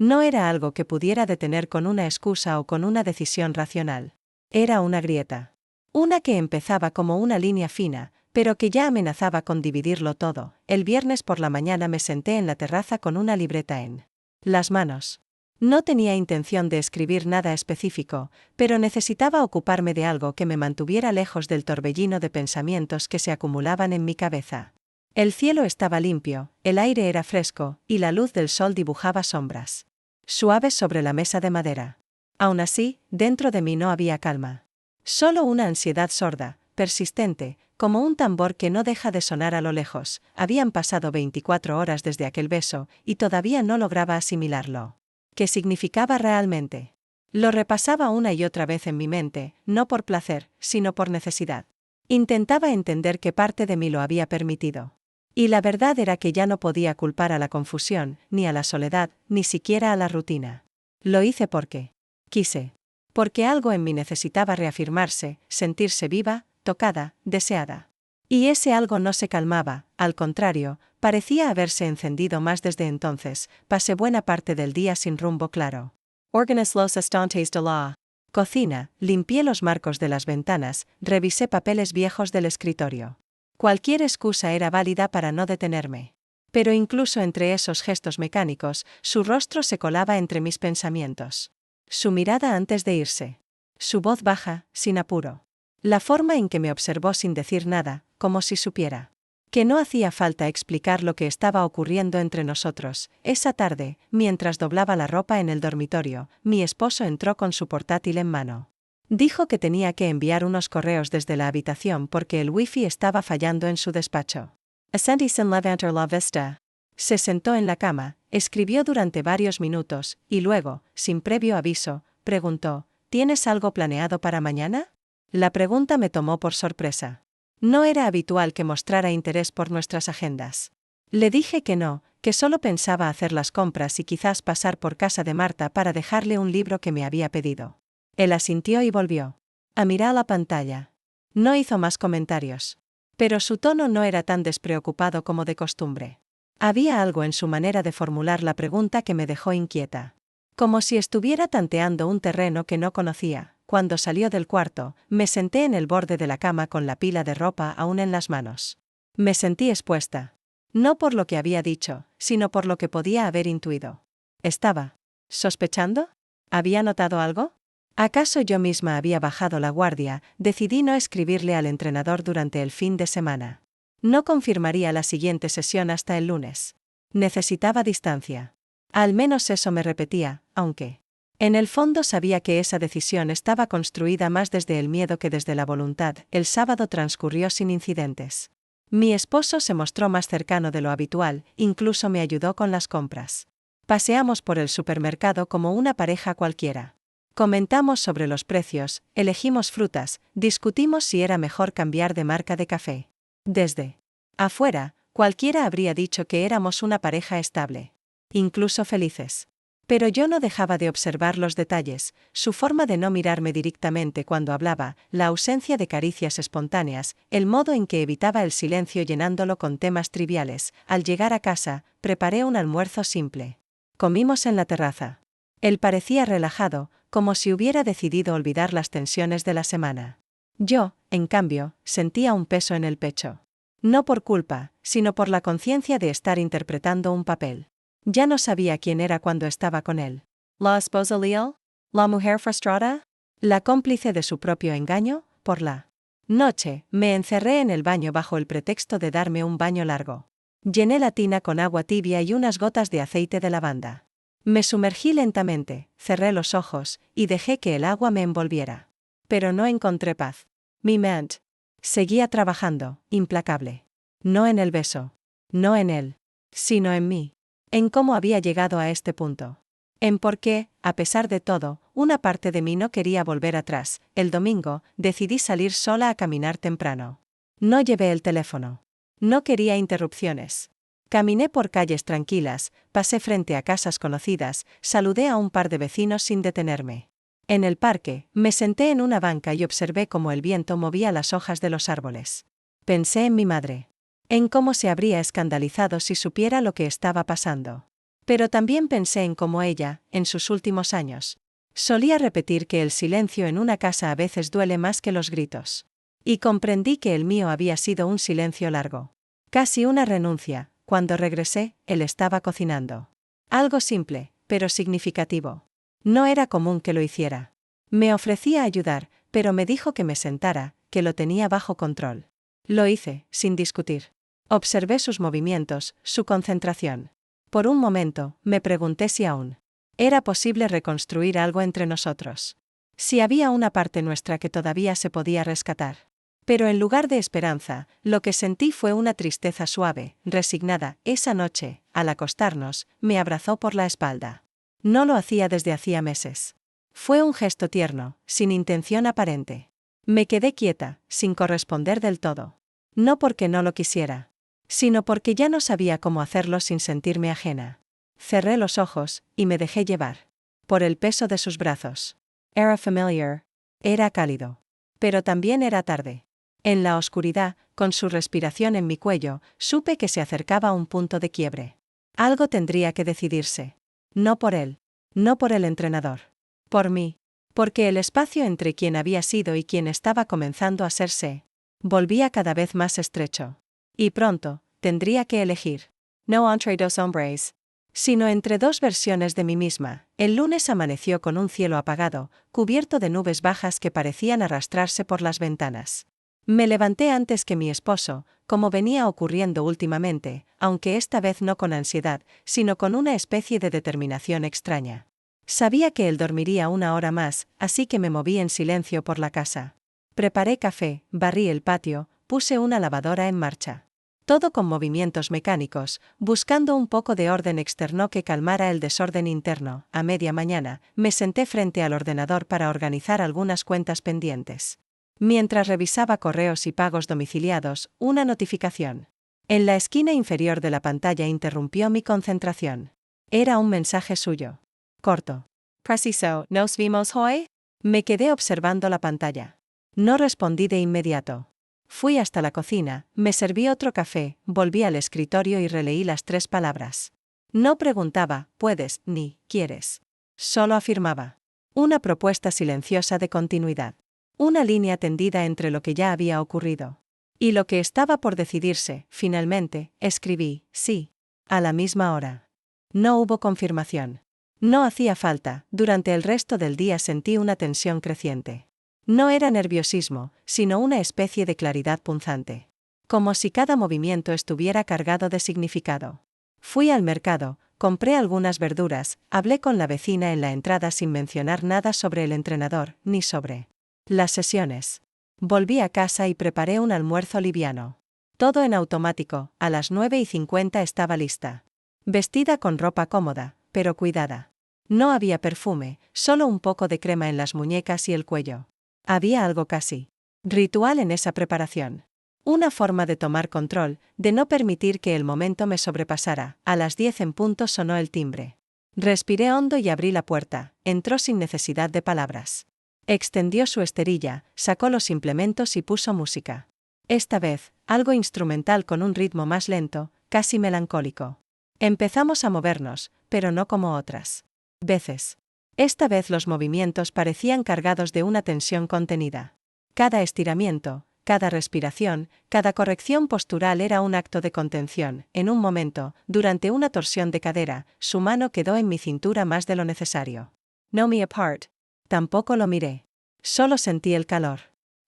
No era algo que pudiera detener con una excusa o con una decisión racional. Era una grieta. Una que empezaba como una línea fina, pero que ya amenazaba con dividirlo todo. El viernes por la mañana me senté en la terraza con una libreta en las manos. No tenía intención de escribir nada específico, pero necesitaba ocuparme de algo que me mantuviera lejos del torbellino de pensamientos que se acumulaban en mi cabeza. El cielo estaba limpio, el aire era fresco, y la luz del sol dibujaba sombras suaves sobre la mesa de madera. Aún así, dentro de mí no había calma. Solo una ansiedad sorda, persistente, como un tambor que no deja de sonar a lo lejos. Habían pasado 24 horas desde aquel beso, y todavía no lograba asimilarlo. ¿Qué significaba realmente? Lo repasaba una y otra vez en mi mente, no por placer, sino por necesidad. Intentaba entender qué parte de mí lo había permitido. Y la verdad era que ya no podía culpar a la confusión, ni a la soledad, ni siquiera a la rutina. Lo hice porque quise. Porque algo en mí necesitaba reafirmarse, sentirse viva, tocada, deseada. Y ese algo no se calmaba, al contrario, parecía haberse encendido más desde entonces. Pasé buena parte del día sin rumbo claro. Organizé los estantes de la cocina, limpié los marcos de las ventanas, revisé papeles viejos del escritorio. Cualquier excusa era válida para no detenerme. Pero incluso entre esos gestos mecánicos, su rostro se colaba entre mis pensamientos. Su mirada antes de irse. Su voz baja, sin apuro. La forma en que me observó sin decir nada, como si supiera. Que no hacía falta explicar lo que estaba ocurriendo entre nosotros. Esa tarde, mientras doblaba la ropa en el dormitorio, mi esposo entró con su portátil en mano. Dijo que tenía que enviar unos correos desde la habitación porque el wifi estaba fallando en su despacho. Ascendí sin levantar la vista. Se sentó en la cama, escribió durante varios minutos, y luego, sin previo aviso, preguntó: ¿Tienes algo planeado para mañana? La pregunta me tomó por sorpresa. No era habitual que mostrara interés por nuestras agendas. Le dije que no, que solo pensaba hacer las compras y quizás pasar por casa de Marta para dejarle un libro que me había pedido. Él asintió y volvió a mirar la pantalla. No hizo más comentarios. Pero su tono no era tan despreocupado como de costumbre. Había algo en su manera de formular la pregunta que me dejó inquieta. Como si estuviera tanteando un terreno que no conocía. Cuando salió del cuarto, me senté en el borde de la cama con la pila de ropa aún en las manos. Me sentí expuesta. No por lo que había dicho, sino por lo que podía haber intuido. ¿Estaba sospechando? ¿Había notado algo? ¿Acaso yo misma había bajado la guardia? Decidí no escribirle al entrenador durante el fin de semana. No confirmaría la siguiente sesión hasta el lunes. Necesitaba distancia. Al menos eso me repetía, aunque en el fondo sabía que esa decisión estaba construida más desde el miedo que desde la voluntad. El sábado transcurrió sin incidentes. Mi esposo se mostró más cercano de lo habitual, incluso me ayudó con las compras. Paseamos por el supermercado como una pareja cualquiera. Comentamos sobre los precios, elegimos frutas, discutimos si era mejor cambiar de marca de café. Desde afuera, cualquiera habría dicho que éramos una pareja estable. Incluso felices. Pero yo no dejaba de observar los detalles, su forma de no mirarme directamente cuando hablaba, la ausencia de caricias espontáneas, el modo en que evitaba el silencio llenándolo con temas triviales. Al llegar a casa, preparé un almuerzo simple. Comimos en la terraza. Él parecía relajado, como si hubiera decidido olvidar las tensiones de la semana. Yo, en cambio, sentía un peso en el pecho. No por culpa, sino por la conciencia de estar interpretando un papel. Ya no sabía quién era cuando estaba con él. ¿La esposa leal? ¿La mujer frustrada? ¿La cómplice de su propio engaño? Por la noche, me encerré en el baño bajo el pretexto de darme un baño largo. Llené la tina con agua tibia y unas gotas de aceite de lavanda. Me sumergí lentamente, cerré los ojos, y dejé que el agua me envolviera. Pero no encontré paz. Mi mente seguía trabajando, implacable. No en el beso. No en él. Sino en mí. En cómo había llegado a este punto. En por qué, a pesar de todo, una parte de mí no quería volver atrás. El domingo, decidí salir sola a caminar temprano. No llevé el teléfono. No quería interrupciones. Caminé por calles tranquilas, pasé frente a casas conocidas, saludé a un par de vecinos sin detenerme. En el parque, me senté en una banca y observé cómo el viento movía las hojas de los árboles. Pensé en mi madre. En cómo se habría escandalizado si supiera lo que estaba pasando. Pero también pensé en cómo ella, en sus últimos años, solía repetir que el silencio en una casa a veces duele más que los gritos. Y comprendí que el mío había sido un silencio largo. Casi una renuncia. Cuando regresé, él estaba cocinando. Algo simple, pero significativo. No era común que lo hiciera. Me ofrecía ayudar, pero me dijo que me sentara, que lo tenía bajo control. Lo hice, sin discutir. Observé sus movimientos, su concentración. Por un momento, me pregunté si aún era posible reconstruir algo entre nosotros. Si había una parte nuestra que todavía se podía rescatar. Pero en lugar de esperanza, lo que sentí fue una tristeza suave, resignada. Esa noche, al acostarnos, me abrazó por la espalda. No lo hacía desde hacía meses. Fue un gesto tierno, sin intención aparente. Me quedé quieta, sin corresponder del todo. No porque no lo quisiera, sino porque ya no sabía cómo hacerlo sin sentirme ajena. Cerré los ojos, y me dejé llevar por el peso de sus brazos. Era familiar. Era cálido. Pero también era tarde. En la oscuridad, con su respiración en mi cuello, supe que se acercaba a un punto de quiebre. Algo tendría que decidirse. No por él. No por el entrenador. Por mí. Porque el espacio entre quien había sido y quien estaba comenzando a serse volvía cada vez más estrecho. Y pronto, tendría que elegir. No entre dos hombres, sino entre dos versiones de mí misma. El lunes amaneció con un cielo apagado, cubierto de nubes bajas que parecían arrastrarse por las ventanas. Me levanté antes que mi esposo, como venía ocurriendo últimamente, aunque esta vez no con ansiedad, sino con una especie de determinación extraña. Sabía que él dormiría una hora más, así que me moví en silencio por la casa. Preparé café, barrí el patio, puse una lavadora en marcha. Todo con movimientos mecánicos, buscando un poco de orden externo que calmara el desorden interno. A media mañana, me senté frente al ordenador para organizar algunas cuentas pendientes. Mientras revisaba correos y pagos domiciliados, una notificación en la esquina inferior de la pantalla interrumpió mi concentración. Era un mensaje suyo. Corto. Preciso, ¿nos vimos hoy? Me quedé observando la pantalla. No respondí de inmediato. Fui hasta la cocina, me serví otro café, volví al escritorio y releí las 3 palabras. No preguntaba, ¿puedes?, ni, ¿quieres? Solo afirmaba. Una propuesta silenciosa de continuidad. Una línea tendida entre lo que ya había ocurrido y lo que estaba por decidirse. Finalmente, escribí, sí. A la misma hora. No hubo confirmación. No hacía falta. Durante el resto del día sentí una tensión creciente. No era nerviosismo, sino una especie de claridad punzante. Como si cada movimiento estuviera cargado de significado. Fui al mercado, compré algunas verduras, hablé con la vecina en la entrada sin mencionar nada sobre el entrenador, ni sobre las sesiones. Volví a casa y preparé un almuerzo liviano. Todo en automático. A las 9:50 estaba lista. Vestida con ropa cómoda, pero cuidada. No había perfume, solo un poco de crema en las muñecas y el cuello. Había algo casi ritual en esa preparación. Una forma de tomar control, de no permitir que el momento me sobrepasara. A las 10 en punto sonó el timbre. Respiré hondo y abrí la puerta. Entró sin necesidad de palabras. Extendió su esterilla, sacó los implementos y puso música. Esta vez, algo instrumental con un ritmo más lento, casi melancólico. Empezamos a movernos, pero no como otras veces. Esta vez los movimientos parecían cargados de una tensión contenida. Cada estiramiento, cada respiración, cada corrección postural era un acto de contención. En un momento, durante una torsión de cadera, su mano quedó en mi cintura más de lo necesario. No me apart. Tampoco lo miré. Solo sentí el calor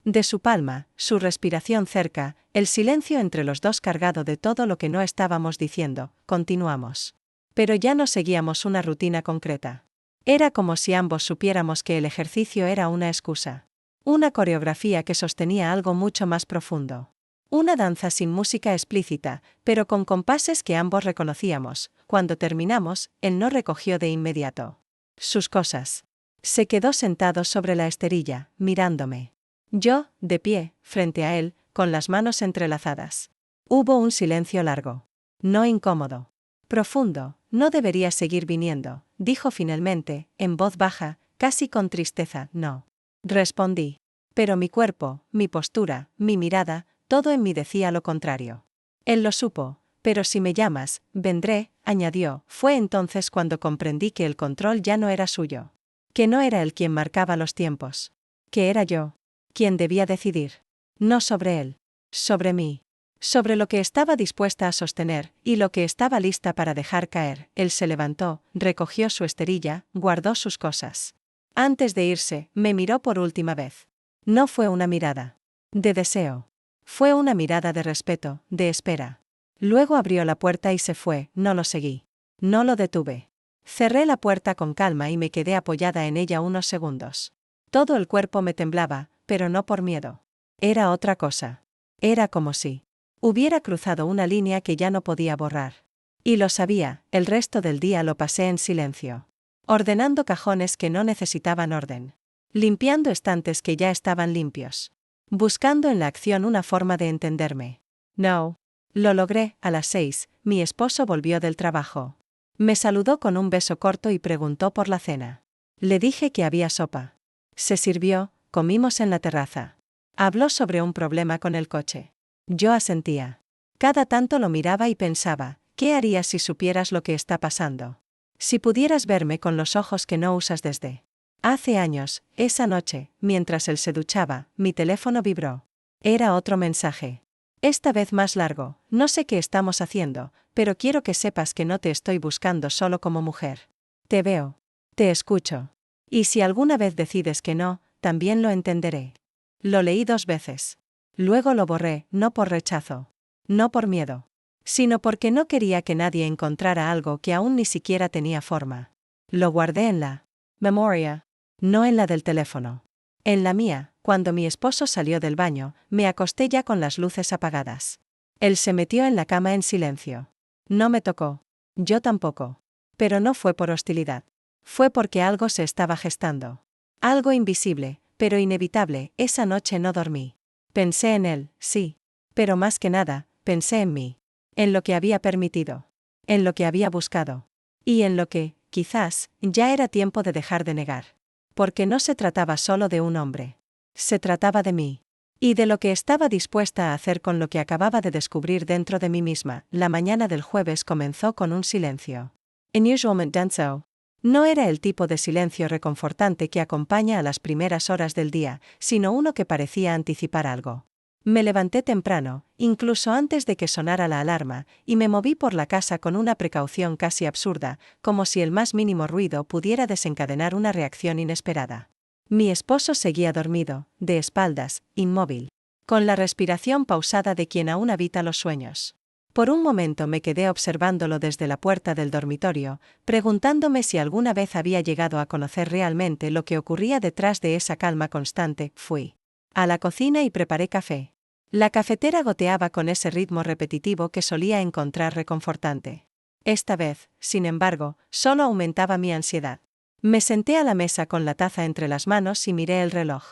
de su palma, su respiración cerca, el silencio entre los dos cargado de todo lo que no estábamos diciendo. Continuamos. Pero ya no seguíamos una rutina concreta. Era como si ambos supiéramos que el ejercicio era una excusa. Una coreografía que sostenía algo mucho más profundo. Una danza sin música explícita, pero con compases que ambos reconocíamos. Cuando terminamos, él no recogió de inmediato sus cosas. Se quedó sentado sobre la esterilla, mirándome. Yo, de pie, frente a él, con las manos entrelazadas. Hubo un silencio largo. No incómodo. Profundo. No debería seguir viniendo, dijo finalmente, en voz baja, casi con tristeza. No. Respondí. Pero mi cuerpo, mi postura, mi mirada, todo en mí decía lo contrario. Él lo supo. Pero si me llamas, vendré, añadió. Fue entonces cuando comprendí que el control ya no era suyo. Que no era él quien marcaba los tiempos. Que era yo quien debía decidir. No sobre él. Sobre mí. Sobre lo que estaba dispuesta a sostener, y lo que estaba lista para dejar caer. Él se levantó, recogió su esterilla, guardó sus cosas. Antes de irse, me miró por última vez. No fue una mirada de deseo. Fue una mirada de respeto, de espera. Luego abrió la puerta y se fue. No lo seguí. No lo detuve. Cerré la puerta con calma y me quedé apoyada en ella unos segundos. Todo el cuerpo me temblaba, pero no por miedo. Era otra cosa. Era como si hubiera cruzado una línea que ya no podía borrar. Y lo sabía. El resto del día lo pasé en silencio. Ordenando cajones que no necesitaban orden. Limpiando estantes que ya estaban limpios. Buscando en la acción una forma de entenderme. No. Lo logré. A las 6, mi esposo volvió del trabajo. Me saludó con un beso corto y preguntó por la cena. Le dije que había sopa. Se sirvió, comimos en la terraza. Habló sobre un problema con el coche. Yo asentía. Cada tanto lo miraba y pensaba, ¿qué harías si supieras lo que está pasando? Si pudieras verme con los ojos que no usas desde hace años. Esa noche, mientras él se duchaba, mi teléfono vibró. Era otro mensaje. Esta vez más largo. No sé qué estamos haciendo, pero quiero que sepas que no te estoy buscando solo como mujer. Te veo. Te escucho. Y si alguna vez decides que no, también lo entenderé. Lo leí 2 veces. Luego lo borré, no por rechazo. No por miedo. Sino porque no quería que nadie encontrara algo que aún ni siquiera tenía forma. Lo guardé en la memoria. No en la del teléfono. En la mía, cuando mi esposo salió del baño, me acosté ya con las luces apagadas. Él se metió en la cama en silencio. No me tocó. Yo tampoco. Pero no fue por hostilidad. Fue porque algo se estaba gestando. Algo invisible, pero inevitable. Esa noche no dormí. Pensé en él, sí. Pero más que nada, pensé en mí. En lo que había permitido. En lo que había buscado. Y en lo que, quizás, ya era tiempo de dejar de negar. Porque no se trataba solo de un hombre. Se trataba de mí. Y de lo que estaba dispuesta a hacer con lo que acababa de descubrir dentro de mí misma. La mañana del jueves comenzó con un silencio. Unusualmente denso. No era el tipo de silencio reconfortante que acompaña a las primeras horas del día, sino uno que parecía anticipar algo. Me levanté temprano, incluso antes de que sonara la alarma, y me moví por la casa con una precaución casi absurda, como si el más mínimo ruido pudiera desencadenar una reacción inesperada. Mi esposo seguía dormido, de espaldas, inmóvil, con la respiración pausada de quien aún habita los sueños. Por un momento me quedé observándolo desde la puerta del dormitorio, preguntándome si alguna vez había llegado a conocer realmente lo que ocurría detrás de esa calma constante. Fui a la cocina y preparé café. La cafetera goteaba con ese ritmo repetitivo que solía encontrar reconfortante. Esta vez, sin embargo, solo aumentaba mi ansiedad. Me senté a la mesa con la taza entre las manos y miré el reloj.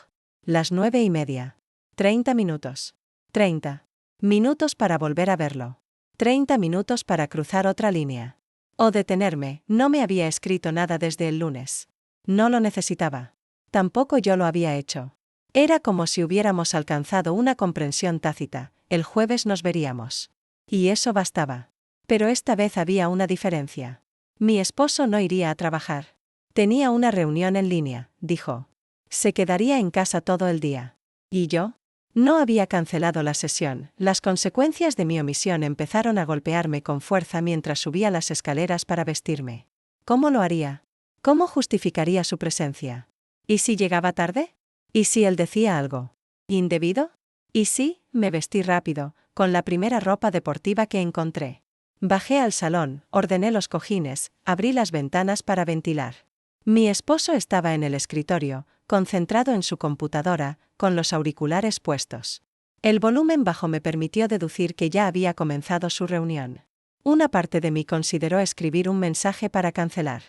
Las 9:30. 30 minutos. 30 minutos para volver a verlo. 30 minutos para cruzar otra línea. O detenerme. No me había escrito nada desde el lunes. No lo necesitaba. Tampoco yo lo había hecho. Era como si hubiéramos alcanzado una comprensión tácita. El jueves nos veríamos. Y eso bastaba. Pero esta vez había una diferencia. Mi esposo no iría a trabajar. Tenía una reunión en línea, dijo. Se quedaría en casa todo el día. ¿Y yo? No había cancelado la sesión. Las consecuencias de mi omisión empezaron a golpearme con fuerza mientras subía las escaleras para vestirme. ¿Cómo lo haría? ¿Cómo justificaría su presencia? ¿Y si llegaba tarde? ¿Y si él decía algo indebido? ¿Y si? Me vestí rápido, con la primera ropa deportiva que encontré. Bajé al salón, ordené los cojines, abrí las ventanas para ventilar. Mi esposo estaba en el escritorio, concentrado en su computadora, con los auriculares puestos. El volumen bajo me permitió deducir que ya había comenzado su reunión. Una parte de mí consideró escribir un mensaje para cancelar.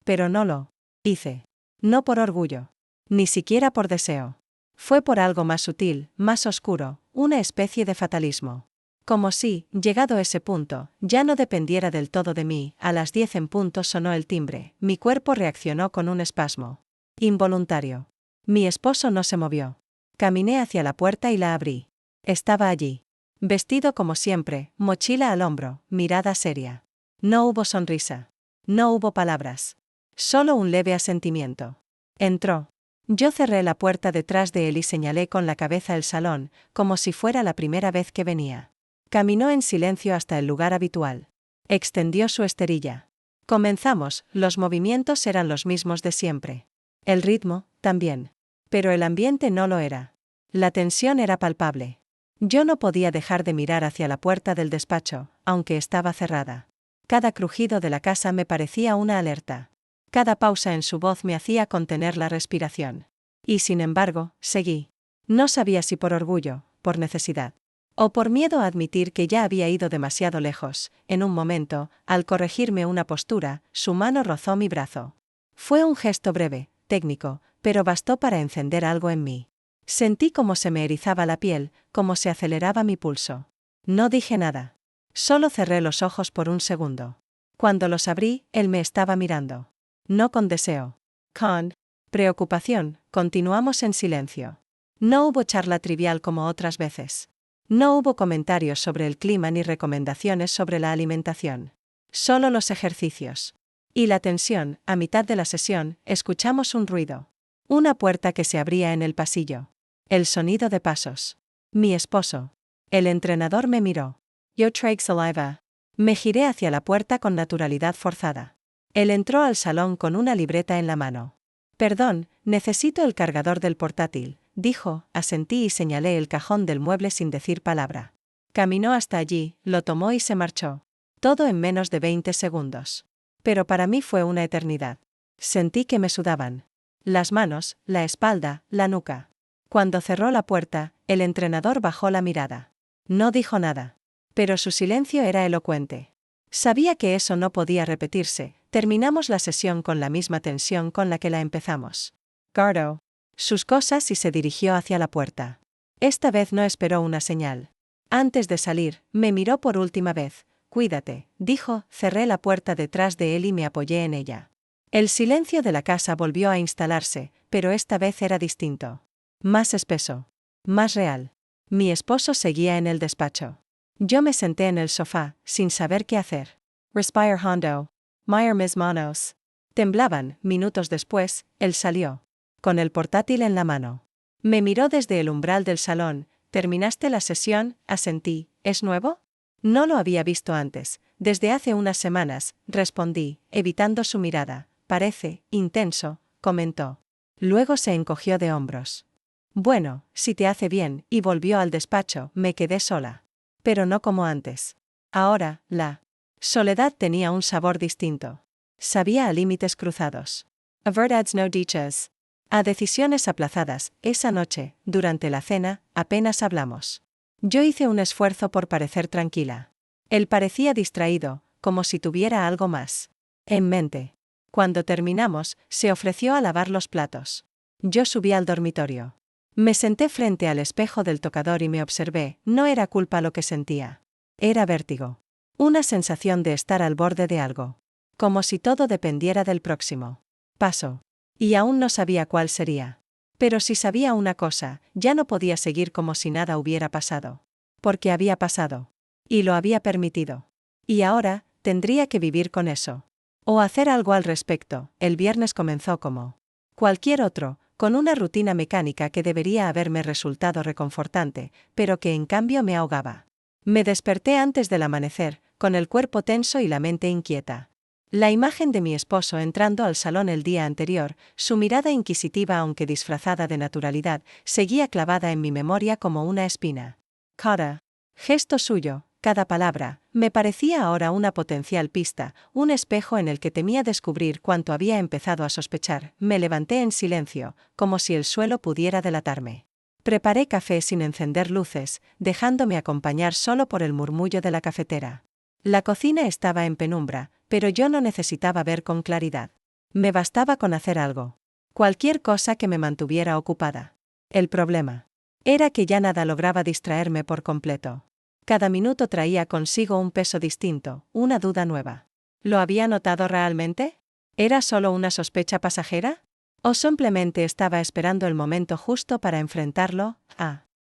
Pero no lo hice. No por orgullo. Ni siquiera por deseo. Fue por algo más sutil, más oscuro, una especie de fatalismo. Como si, llegado ese punto, ya no dependiera del todo de mí. A las 10 en punto sonó el timbre. Mi cuerpo reaccionó con un espasmo involuntario. Mi esposo no se movió. Caminé hacia la puerta y la abrí. Estaba allí. Vestido como siempre, mochila al hombro, mirada seria. No hubo sonrisa. No hubo palabras. Solo un leve asentimiento. Entró. Yo cerré la puerta detrás de él y señalé con la cabeza el salón, como si fuera la primera vez que venía. Caminó en silencio hasta el lugar habitual. Extendió su esterilla. Comenzamos, los movimientos eran los mismos de siempre. El ritmo, también. Pero el ambiente no lo era. La tensión era palpable. Yo no podía dejar de mirar hacia la puerta del despacho, aunque estaba cerrada. Cada crujido de la casa me parecía una alerta. Cada pausa en su voz me hacía contener la respiración. Y sin embargo, seguí. No sabía si por orgullo, por necesidad, o por miedo a admitir que ya había ido demasiado lejos. En un momento, al corregirme una postura, su mano rozó mi brazo. Fue un gesto breve, técnico, pero bastó para encender algo en mí. Sentí cómo se me erizaba la piel, cómo se aceleraba mi pulso. No dije nada. Solo cerré los ojos por un segundo. Cuando los abrí, él me estaba mirando. No con deseo. Con preocupación, continuamos en silencio. No hubo charla trivial como otras veces. No hubo comentarios sobre el clima ni recomendaciones sobre la alimentación. Solo los ejercicios. Y la tensión. A mitad de la sesión, escuchamos un ruido. Una puerta que se abría en el pasillo. El sonido de pasos. Mi esposo. El entrenador me miró. Yo traigo saliva. Me giré hacia la puerta con naturalidad forzada. Él entró al salón con una libreta en la mano. Perdón, necesito el cargador del portátil, dijo. Asentí y señalé el cajón del mueble sin decir palabra. Caminó hasta allí, lo tomó y se marchó. Todo en menos de 20 segundos. Pero para mí fue una eternidad. Sentí que me sudaban las manos, la espalda, la nuca. Cuando cerró la puerta, el entrenador bajó la mirada. No dijo nada. Pero su silencio era elocuente. Sabía que eso no podía repetirse. Terminamos la sesión con la misma tensión con la que la empezamos. Guardó sus cosas y se dirigió hacia la puerta. Esta vez no esperó una señal. Antes de salir, me miró por última vez. Cuídate, dijo. Cerré la puerta detrás de él y me apoyé en ella. El silencio de la casa volvió a instalarse, pero esta vez era distinto. Más espeso. Más real. Mi esposo seguía en el despacho. Yo me senté en el sofá, sin saber qué hacer. Respire hondo. Meyer mis manos. Temblaban. Minutos después, él salió. Con el portátil en la mano. Me miró desde el umbral del salón. ¿Terminaste la sesión? Asentí. ¿Es nuevo? No lo había visto antes. Desde hace unas semanas, respondí, evitando su mirada. Parece intenso, comentó. Luego se encogió de hombros. Bueno, si te hace bien, y volvió al despacho. Me quedé sola. Pero no como antes. Ahora, la soledad tenía un sabor distinto. Sabía a límites cruzados. A verdades no dichas. A decisiones aplazadas. Esa noche, durante la cena, apenas hablamos. Yo hice un esfuerzo por parecer tranquila. Él parecía distraído, como si tuviera algo más en mente. Cuando terminamos, se ofreció a lavar los platos. Yo subí al dormitorio. Me senté frente al espejo del tocador y me observé. No era culpa lo que sentía. Era vértigo. Una sensación de estar al borde de algo. Como si todo dependiera del próximo paso. Y aún no sabía cuál sería. Pero si sabía una cosa, ya no podía seguir como si nada hubiera pasado. Porque había pasado. Y lo había permitido. Y ahora, tendría que vivir con eso. O hacer algo al respecto. El viernes comenzó como cualquier otro, con una rutina mecánica que debería haberme resultado reconfortante, pero que en cambio me ahogaba. Me desperté antes del amanecer, con el cuerpo tenso y la mente inquieta. La imagen de mi esposo entrando al salón el día anterior, su mirada inquisitiva aunque disfrazada de naturalidad, seguía clavada en mi memoria como una espina. Cara. Gesto suyo, cada palabra, me parecía ahora una potencial pista, un espejo en el que temía descubrir cuánto había empezado a sospechar. Me levanté en silencio, como si el suelo pudiera delatarme. Preparé café sin encender luces, dejándome acompañar solo por el murmullo de la cafetera. La cocina estaba en penumbra, pero yo no necesitaba ver con claridad. Me bastaba con hacer algo. Cualquier cosa que me mantuviera ocupada. El problema era que ya nada lograba distraerme por completo. Cada minuto traía consigo un peso distinto, una duda nueva. ¿Lo había notado realmente? ¿Era solo una sospecha pasajera? ¿O simplemente estaba esperando el momento justo para enfrentarlo?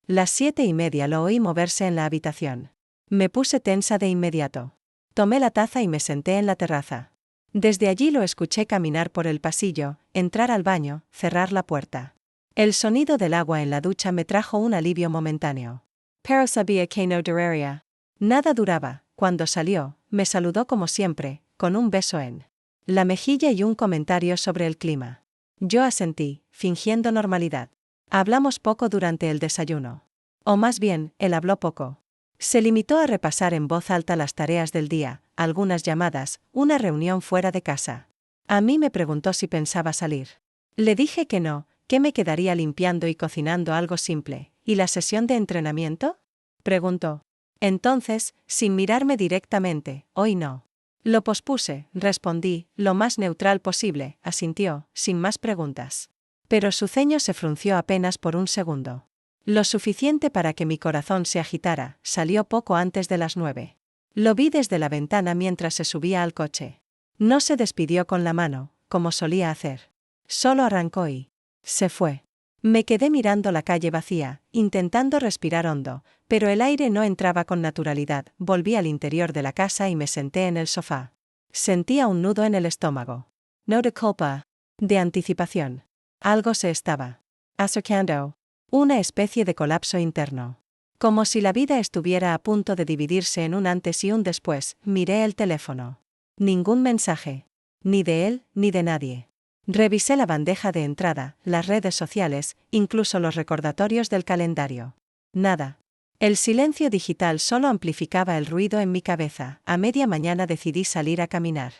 Las 7:30 lo oí moverse en la habitación. Me puse tensa de inmediato. Tomé la taza y me senté en la terraza. Desde allí lo escuché caminar por el pasillo, entrar al baño, cerrar la puerta. El sonido del agua en la ducha me trajo un alivio momentáneo. Pero sabía que no duraría. Nada duraba. Cuando salió, me saludó como siempre, con un beso en la mejilla y un comentario sobre el clima. Yo asentí, fingiendo normalidad. Hablamos poco durante el desayuno. O más bien, él habló poco. Se limitó a repasar en voz alta las tareas del día, algunas llamadas, una reunión fuera de casa. A mí me preguntó si pensaba salir. Le dije que no, que me quedaría limpiando y cocinando algo simple. ¿Y la sesión de entrenamiento? Preguntó. Entonces, sin mirarme directamente, hoy no. Lo pospuse, respondí, lo más neutral posible, asintió, sin más preguntas. Pero su ceño se frunció apenas por un segundo. Lo suficiente para que mi corazón se agitara. Salió poco antes de las 9. Lo vi desde la ventana mientras se subía al coche. No se despidió con la mano, como solía hacer. Solo arrancó y se fue. Me quedé mirando la calle vacía, intentando respirar hondo, pero el aire no entraba con naturalidad. Volví al interior de la casa y me senté en el sofá. Sentía un nudo en el estómago. No de culpa, de anticipación. Algo se estaba acercando. Una especie de colapso interno. Como si la vida estuviera a punto de dividirse en un antes y un después. Miré el teléfono. Ningún mensaje. Ni de él, ni de nadie. Revisé la bandeja de entrada, las redes sociales, incluso los recordatorios del calendario. Nada. El silencio digital solo amplificaba el ruido en mi cabeza. A media mañana decidí salir a caminar.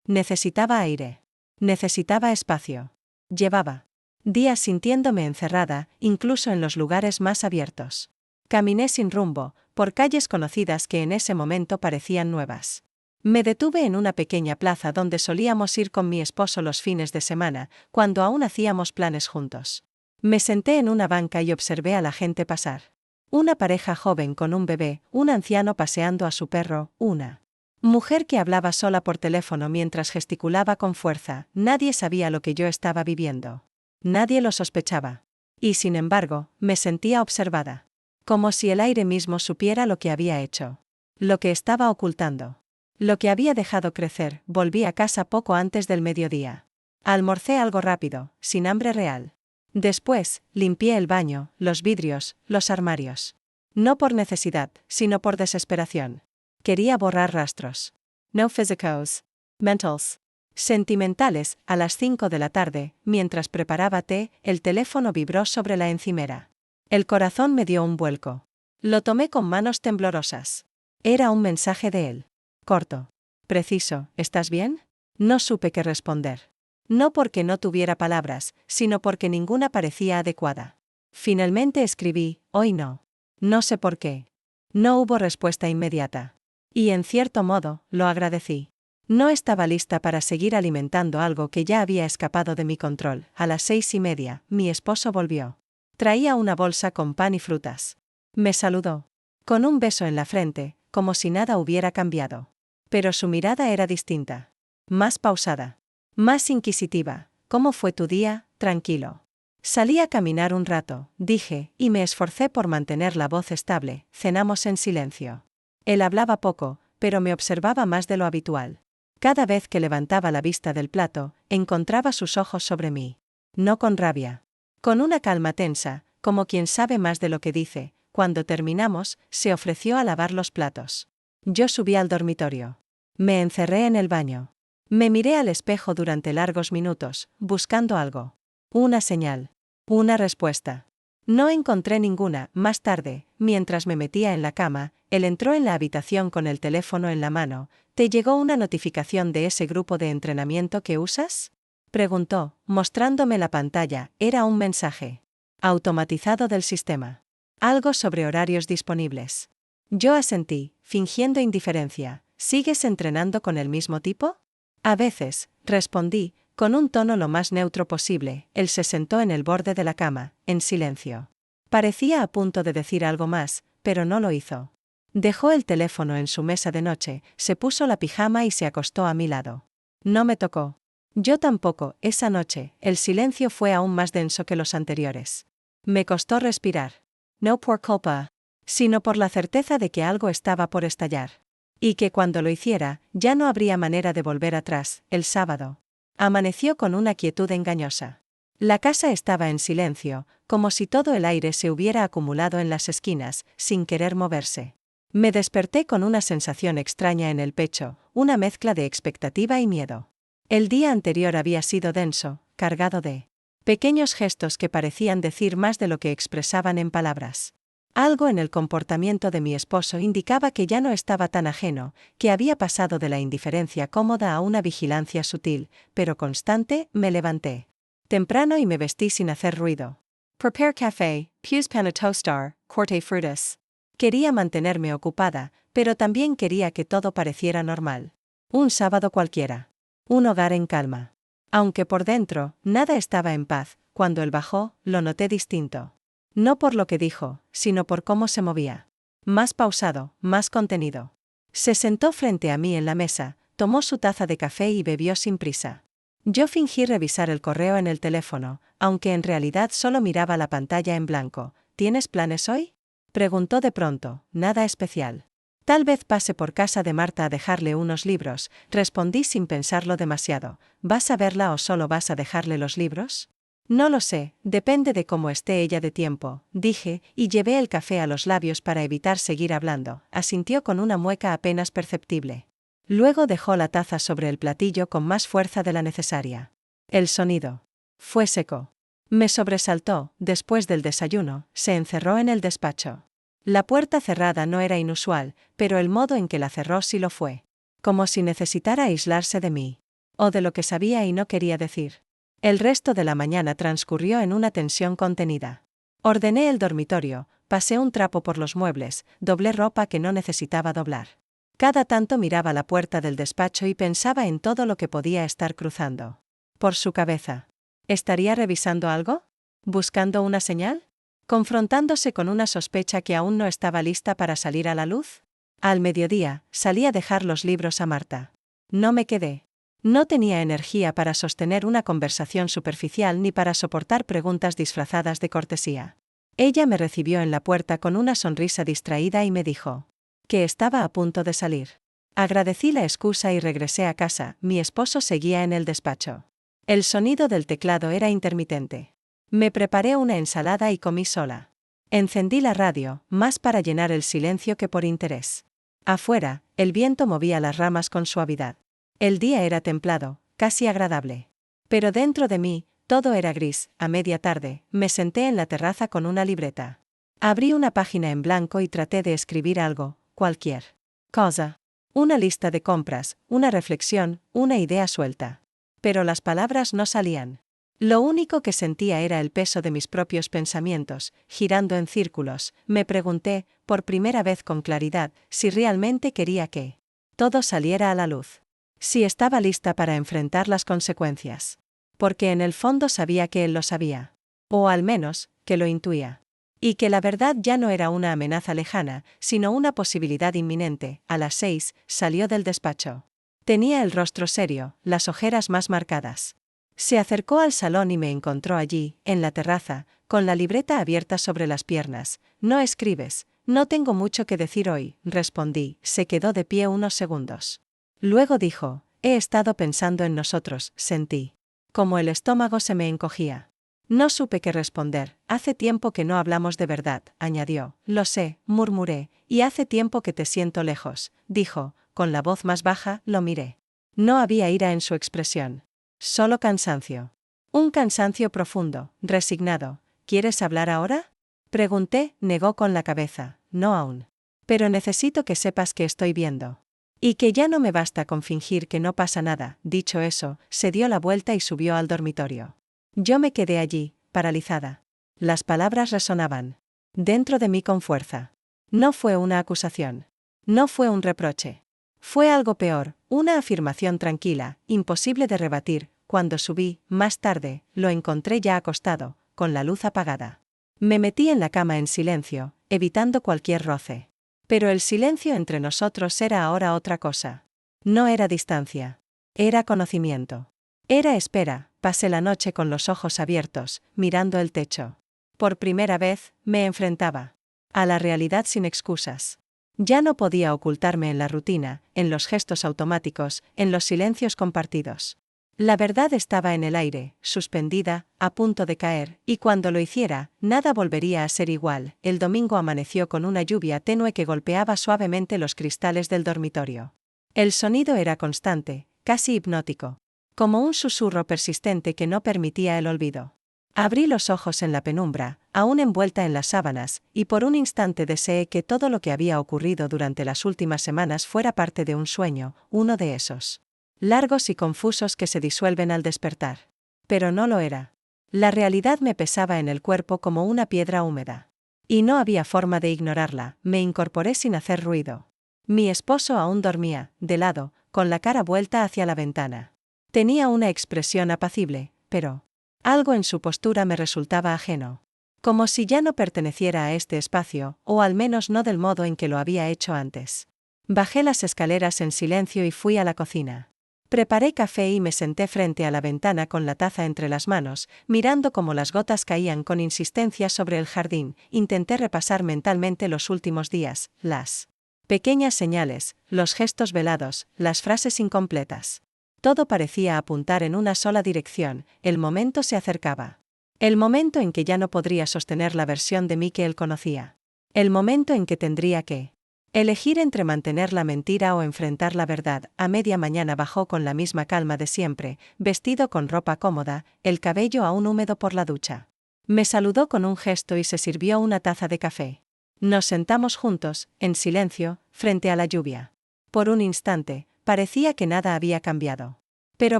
Necesitaba aire. Necesitaba espacio. Llevaba días sintiéndome encerrada, incluso en los lugares más abiertos. Caminé sin rumbo, por calles conocidas que en ese momento parecían nuevas. Me detuve en una pequeña plaza donde solíamos ir con mi esposo los fines de semana, cuando aún hacíamos planes juntos. Me senté en una banca y observé a la gente pasar. Una pareja joven con un bebé, un anciano paseando a su perro, una mujer que hablaba sola por teléfono mientras gesticulaba con fuerza. Nadie sabía lo que yo estaba viviendo. Nadie lo sospechaba. Y sin embargo, me sentía observada. Como si el aire mismo supiera lo que había hecho. Lo que estaba ocultando. Lo que había dejado crecer. Volví a casa poco antes del mediodía. Almorcé algo rápido, sin hambre real. Después, limpié el baño, los vidrios, los armarios. No por necesidad, sino por desesperación. Quería borrar rastros. No physicals. Mentals. Sentimentales. A las 5 de la tarde, mientras preparaba té, el teléfono vibró sobre la encimera. El corazón me dio un vuelco. Lo tomé con manos temblorosas. Era un mensaje de él. Corto. Preciso. ¿Estás bien? No supe qué responder. No porque no tuviera palabras, sino porque ninguna parecía adecuada. Finalmente escribí, hoy no. No sé por qué. No hubo respuesta inmediata. Y en cierto modo, lo agradecí. No estaba lista para seguir alimentando algo que ya había escapado de mi control. A las 6:30, mi esposo volvió. Traía una bolsa con pan y frutas. Me saludó. Con un beso en la frente, como si nada hubiera cambiado. Pero su mirada era distinta. Más pausada. Más inquisitiva. ¿Cómo fue tu día? Tranquilo. Salí a caminar un rato, dije, y me esforcé por mantener la voz estable. Cenamos en silencio. Él hablaba poco, pero me observaba más de lo habitual. Cada vez que levantaba la vista del plato, encontraba sus ojos sobre mí. No con rabia. Con una calma tensa, como quien sabe más de lo que dice. Cuando terminamos, se ofreció a lavar los platos. Yo subí al dormitorio. Me encerré en el baño. Me miré al espejo durante largos minutos, buscando algo. Una señal. Una respuesta. No encontré ninguna. Más tarde, mientras me metía en la cama, él entró en la habitación con el teléfono en la mano. ¿Te llegó una notificación de ese grupo de entrenamiento que usas? Preguntó, mostrándome la pantalla. Era un mensaje automatizado del sistema. Algo sobre horarios disponibles. Yo asentí, fingiendo indiferencia. ¿Sigues entrenando con el mismo tipo? A veces, respondí, con un tono lo más neutro posible. Él se sentó en el borde de la cama, en silencio. Parecía a punto de decir algo más, pero no lo hizo. Dejó el teléfono en su mesa de noche, se puso la pijama y se acostó a mi lado. No me tocó. Yo tampoco. Esa noche, el silencio fue aún más denso que los anteriores. Me costó respirar. No por culpa, sino por la certeza de que algo estaba por estallar. Y que cuando lo hiciera, ya no habría manera de volver atrás. El sábado amaneció con una quietud engañosa. La casa estaba en silencio, como si todo el aire se hubiera acumulado en las esquinas, sin querer moverse. Me desperté con una sensación extraña en el pecho, una mezcla de expectativa y miedo. El día anterior había sido denso, cargado de pequeños gestos que parecían decir más de lo que expresaban en palabras. Algo en el comportamiento de mi esposo indicaba que ya no estaba tan ajeno, que había pasado de la indiferencia cómoda a una vigilancia sutil, pero constante. Me levanté temprano y me vestí sin hacer ruido. Prepare café, puis pain toastar, corte frutas. Quería mantenerme ocupada, pero también quería que todo pareciera normal. Un sábado cualquiera. Un hogar en calma. Aunque por dentro, nada estaba en paz, cuando él bajó, lo noté distinto. No por lo que dijo, sino por cómo se movía. Más pausado, más contenido. Se sentó frente a mí en la mesa, tomó su taza de café y bebió sin prisa. Yo fingí revisar el correo en el teléfono, aunque en realidad solo miraba la pantalla en blanco. ¿Tienes planes hoy?, preguntó de pronto. Nada especial. Tal vez pase por casa de Marta a dejarle unos libros, respondí sin pensarlo demasiado. ¿Vas a verla o solo vas a dejarle los libros? No lo sé, depende de cómo esté ella de tiempo, dije, y llevé el café a los labios para evitar seguir hablando. Asintió con una mueca apenas perceptible. Luego dejó la taza sobre el platillo con más fuerza de la necesaria. El sonido fue seco. Me sobresaltó. Después del desayuno, se encerró en el despacho. La puerta cerrada no era inusual, pero el modo en que la cerró sí lo fue. Como si necesitara aislarse de mí. O de lo que sabía y no quería decir. El resto de la mañana transcurrió en una tensión contenida. Ordené el dormitorio, pasé un trapo por los muebles, doblé ropa que no necesitaba doblar. Cada tanto miraba la puerta del despacho y pensaba en todo lo que podía estar cruzando por su cabeza. ¿Estaría revisando algo? ¿Buscando una señal? ¿Confrontándose con una sospecha que aún no estaba lista para salir a la luz? Al mediodía, salí a dejar los libros a Marta. No me quedé. No tenía energía para sostener una conversación superficial ni para soportar preguntas disfrazadas de cortesía. Ella me recibió en la puerta con una sonrisa distraída y me dijo que estaba a punto de salir. Agradecí la excusa y regresé a casa. Mi esposo seguía en el despacho. El sonido del teclado era intermitente. Me preparé una ensalada y comí sola. Encendí la radio, más para llenar el silencio que por interés. Afuera, el viento movía las ramas con suavidad. El día era templado, casi agradable. Pero dentro de mí, todo era gris. A media tarde, me senté en la terraza con una libreta. Abrí una página en blanco y traté de escribir algo, cualquier cosa. Una lista de compras, una reflexión, una idea suelta. Pero las palabras no salían. Lo único que sentía era el peso de mis propios pensamientos, girando en círculos. Me pregunté, por primera vez con claridad, si realmente quería que todo saliera a la luz. Si estaba lista para enfrentar las consecuencias. Porque en el fondo sabía que él lo sabía. O al menos, que lo intuía. Y que la verdad ya no era una amenaza lejana, sino una posibilidad inminente. A las 6, salió del despacho. Tenía el rostro serio, las ojeras más marcadas. Se acercó al salón y me encontró allí, en la terraza, con la libreta abierta sobre las piernas. ¿No escribes? No tengo mucho que decir hoy, respondí. Se quedó de pie unos segundos. Luego dijo, he estado pensando en nosotros. Sentí como el estómago se me encogía. No supe qué responder. Hace tiempo que no hablamos de verdad, añadió. Lo sé, murmuré, y hace tiempo que te siento lejos, dijo, con la voz más baja. Lo miré. No había ira en su expresión. Solo cansancio. Un cansancio profundo, resignado. ¿Quieres hablar ahora?, pregunté. Negó con la cabeza. No aún. Pero necesito que sepas que estoy viendo. Y que ya no me basta con fingir que no pasa nada. Dicho eso, se dio la vuelta y subió al dormitorio. Yo me quedé allí, paralizada. Las palabras resonaban dentro de mí con fuerza. No fue una acusación. No fue un reproche. Fue algo peor, una afirmación tranquila, imposible de rebatir. Cuando subí, más tarde, lo encontré ya acostado, con la luz apagada. Me metí en la cama en silencio, evitando cualquier roce. Pero el silencio entre nosotros era ahora otra cosa. No era distancia. Era conocimiento. Era espera. Pasé la noche con los ojos abiertos, mirando el techo. Por primera vez, me enfrentaba a la realidad sin excusas. Ya no podía ocultarme en la rutina, en los gestos automáticos, en los silencios compartidos. La verdad estaba en el aire, suspendida, a punto de caer, y cuando lo hiciera, nada volvería a ser igual. El domingo amaneció con una lluvia tenue que golpeaba suavemente los cristales del dormitorio. El sonido era constante, casi hipnótico, como un susurro persistente que no permitía el olvido. Abrí los ojos en la penumbra, aún envuelta en las sábanas, y por un instante deseé que todo lo que había ocurrido durante las últimas semanas fuera parte de un sueño, uno de esos largos y confusos que se disuelven al despertar. Pero no lo era. La realidad me pesaba en el cuerpo como una piedra húmeda. Y no había forma de ignorarla. Me incorporé sin hacer ruido. Mi esposo aún dormía, de lado, con la cara vuelta hacia la ventana. Tenía una expresión apacible, pero algo en su postura me resultaba ajeno. Como si ya no perteneciera a este espacio, o al menos no del modo en que lo había hecho antes. Bajé las escaleras en silencio y fui a la cocina. Preparé café y me senté frente a la ventana con la taza entre las manos, mirando cómo las gotas caían con insistencia sobre el jardín. Intenté repasar mentalmente los últimos días, las pequeñas señales, los gestos velados, las frases incompletas. Todo parecía apuntar en una sola dirección. El momento se acercaba. El momento en que ya no podría sostener la versión de mí que él conocía. El momento en que tendría que elegir entre mantener la mentira o enfrentar la verdad. A media mañana bajó con la misma calma de siempre, vestido con ropa cómoda, el cabello aún húmedo por la ducha. Me saludó con un gesto y se sirvió una taza de café. Nos sentamos juntos, en silencio, frente a la lluvia. Por un instante, parecía que nada había cambiado. Pero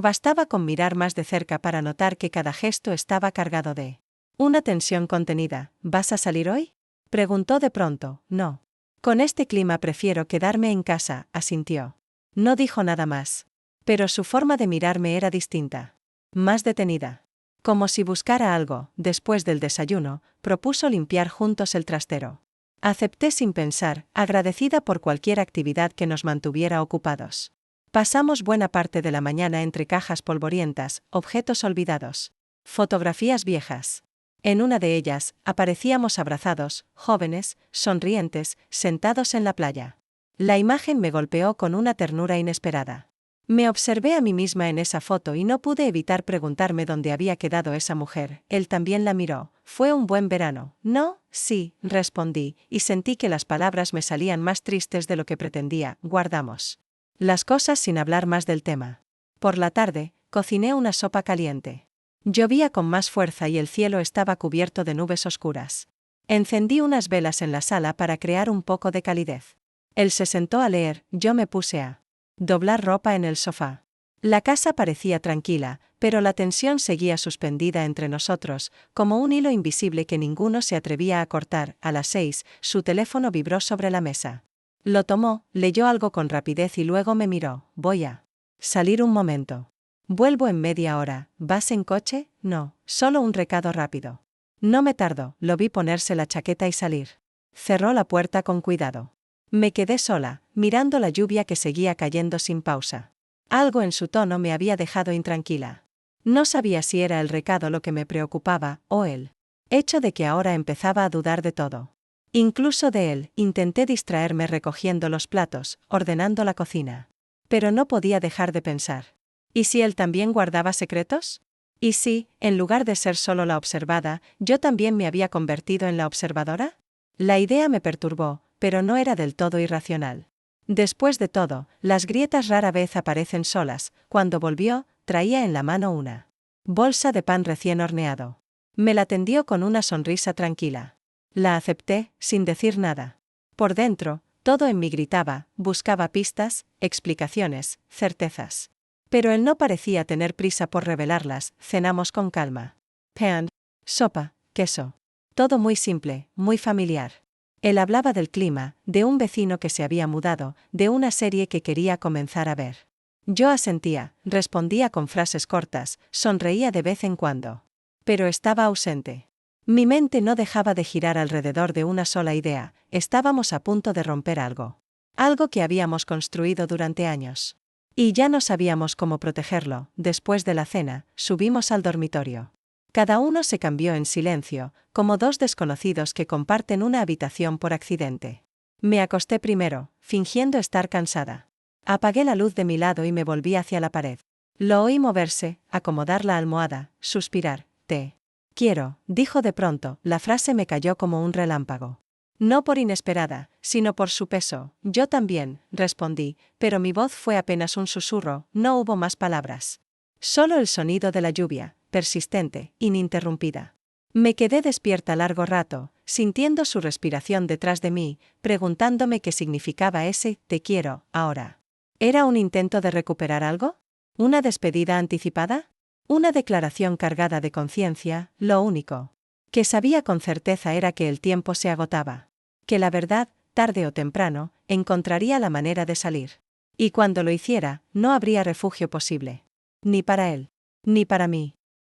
bastaba con mirar más de cerca para notar que cada gesto estaba cargado de una tensión contenida. ¿Vas a salir hoy?, preguntó de pronto. No. Con este clima prefiero quedarme en casa, asintió. No dijo nada más. Pero su forma de mirarme era distinta. Más detenida. Como si buscara algo. Después del desayuno, propuso limpiar juntos el trastero. Acepté sin pensar, agradecida por cualquier actividad que nos mantuviera ocupados. Pasamos buena parte de la mañana entre cajas polvorientas, objetos olvidados, fotografías viejas. En una de ellas, aparecíamos abrazados, jóvenes, sonrientes, sentados en la playa. La imagen me golpeó con una ternura inesperada. Me observé a mí misma en esa foto y no pude evitar preguntarme dónde había quedado esa mujer. Él también la miró. Fue un buen verano. ¿No? Sí, respondí, y sentí que las palabras me salían más tristes de lo que pretendía. Guardamos las cosas sin hablar más del tema. Por la tarde, cociné una sopa caliente. Llovía con más fuerza y el cielo estaba cubierto de nubes oscuras. Encendí unas velas en la sala para crear un poco de calidez. Él se sentó a leer, yo me puse a doblar ropa en el sofá. La casa parecía tranquila, pero la tensión seguía suspendida entre nosotros, como un hilo invisible que ninguno se atrevía a cortar. A las 6, su teléfono vibró sobre la mesa. Lo tomó, leyó algo con rapidez y luego me miró. Voy a salir un momento. Vuelvo en media hora. ¿Vas en coche? No, solo un recado rápido. No me tardó, lo vi ponerse la chaqueta y salir. Cerró la puerta con cuidado. Me quedé sola, mirando la lluvia que seguía cayendo sin pausa. Algo en su tono me había dejado intranquila. No sabía si era el recado lo que me preocupaba, o el hecho de que ahora empezaba a dudar de todo. Incluso de él. Intenté distraerme recogiendo los platos, ordenando la cocina. Pero no podía dejar de pensar. ¿Y si él también guardaba secretos? ¿Y si, en lugar de ser solo la observada, yo también me había convertido en la observadora? La idea me perturbó, pero no era del todo irracional. Después de todo, las grietas rara vez aparecen solas. Cuando volvió, traía en la mano una bolsa de pan recién horneado. Me la tendió con una sonrisa tranquila. La acepté, sin decir nada. Por dentro, todo en mí gritaba, buscaba pistas, explicaciones, certezas. Pero él no parecía tener prisa por revelarlas. Cenamos con calma. Pan, sopa, queso. Todo muy simple, muy familiar. Él hablaba del clima, de un vecino que se había mudado, de una serie que quería comenzar a ver. Yo asentía, respondía con frases cortas, sonreía de vez en cuando. Pero estaba ausente. Mi mente no dejaba de girar alrededor de una sola idea: estábamos a punto de romper algo. Algo que habíamos construido durante años. Y ya no sabíamos cómo protegerlo. Después de la cena, subimos al dormitorio. Cada uno se cambió en silencio, como dos desconocidos que comparten una habitación por accidente. Me acosté primero, fingiendo estar cansada. Apagué la luz de mi lado y me volví hacia la pared. Lo oí moverse, acomodar la almohada, suspirar. Te quiero, dijo de pronto. La frase me cayó como un relámpago. No por inesperada, sino por su peso. Yo también, respondí, pero mi voz fue apenas un susurro, no hubo más palabras. Solo el sonido de la lluvia, persistente, ininterrumpida. Me quedé despierta largo rato, sintiendo su respiración detrás de mí, preguntándome qué significaba ese «te quiero» ahora. ¿Era un intento de recuperar algo? ¿Una despedida anticipada? ¿Una declaración cargada de conciencia? Lo único que sabía con certeza era que el tiempo se agotaba. Que la verdad, tarde o temprano, encontraría la manera de salir. Y cuando lo hiciera, no habría refugio posible. Ni para él. Ni para mí.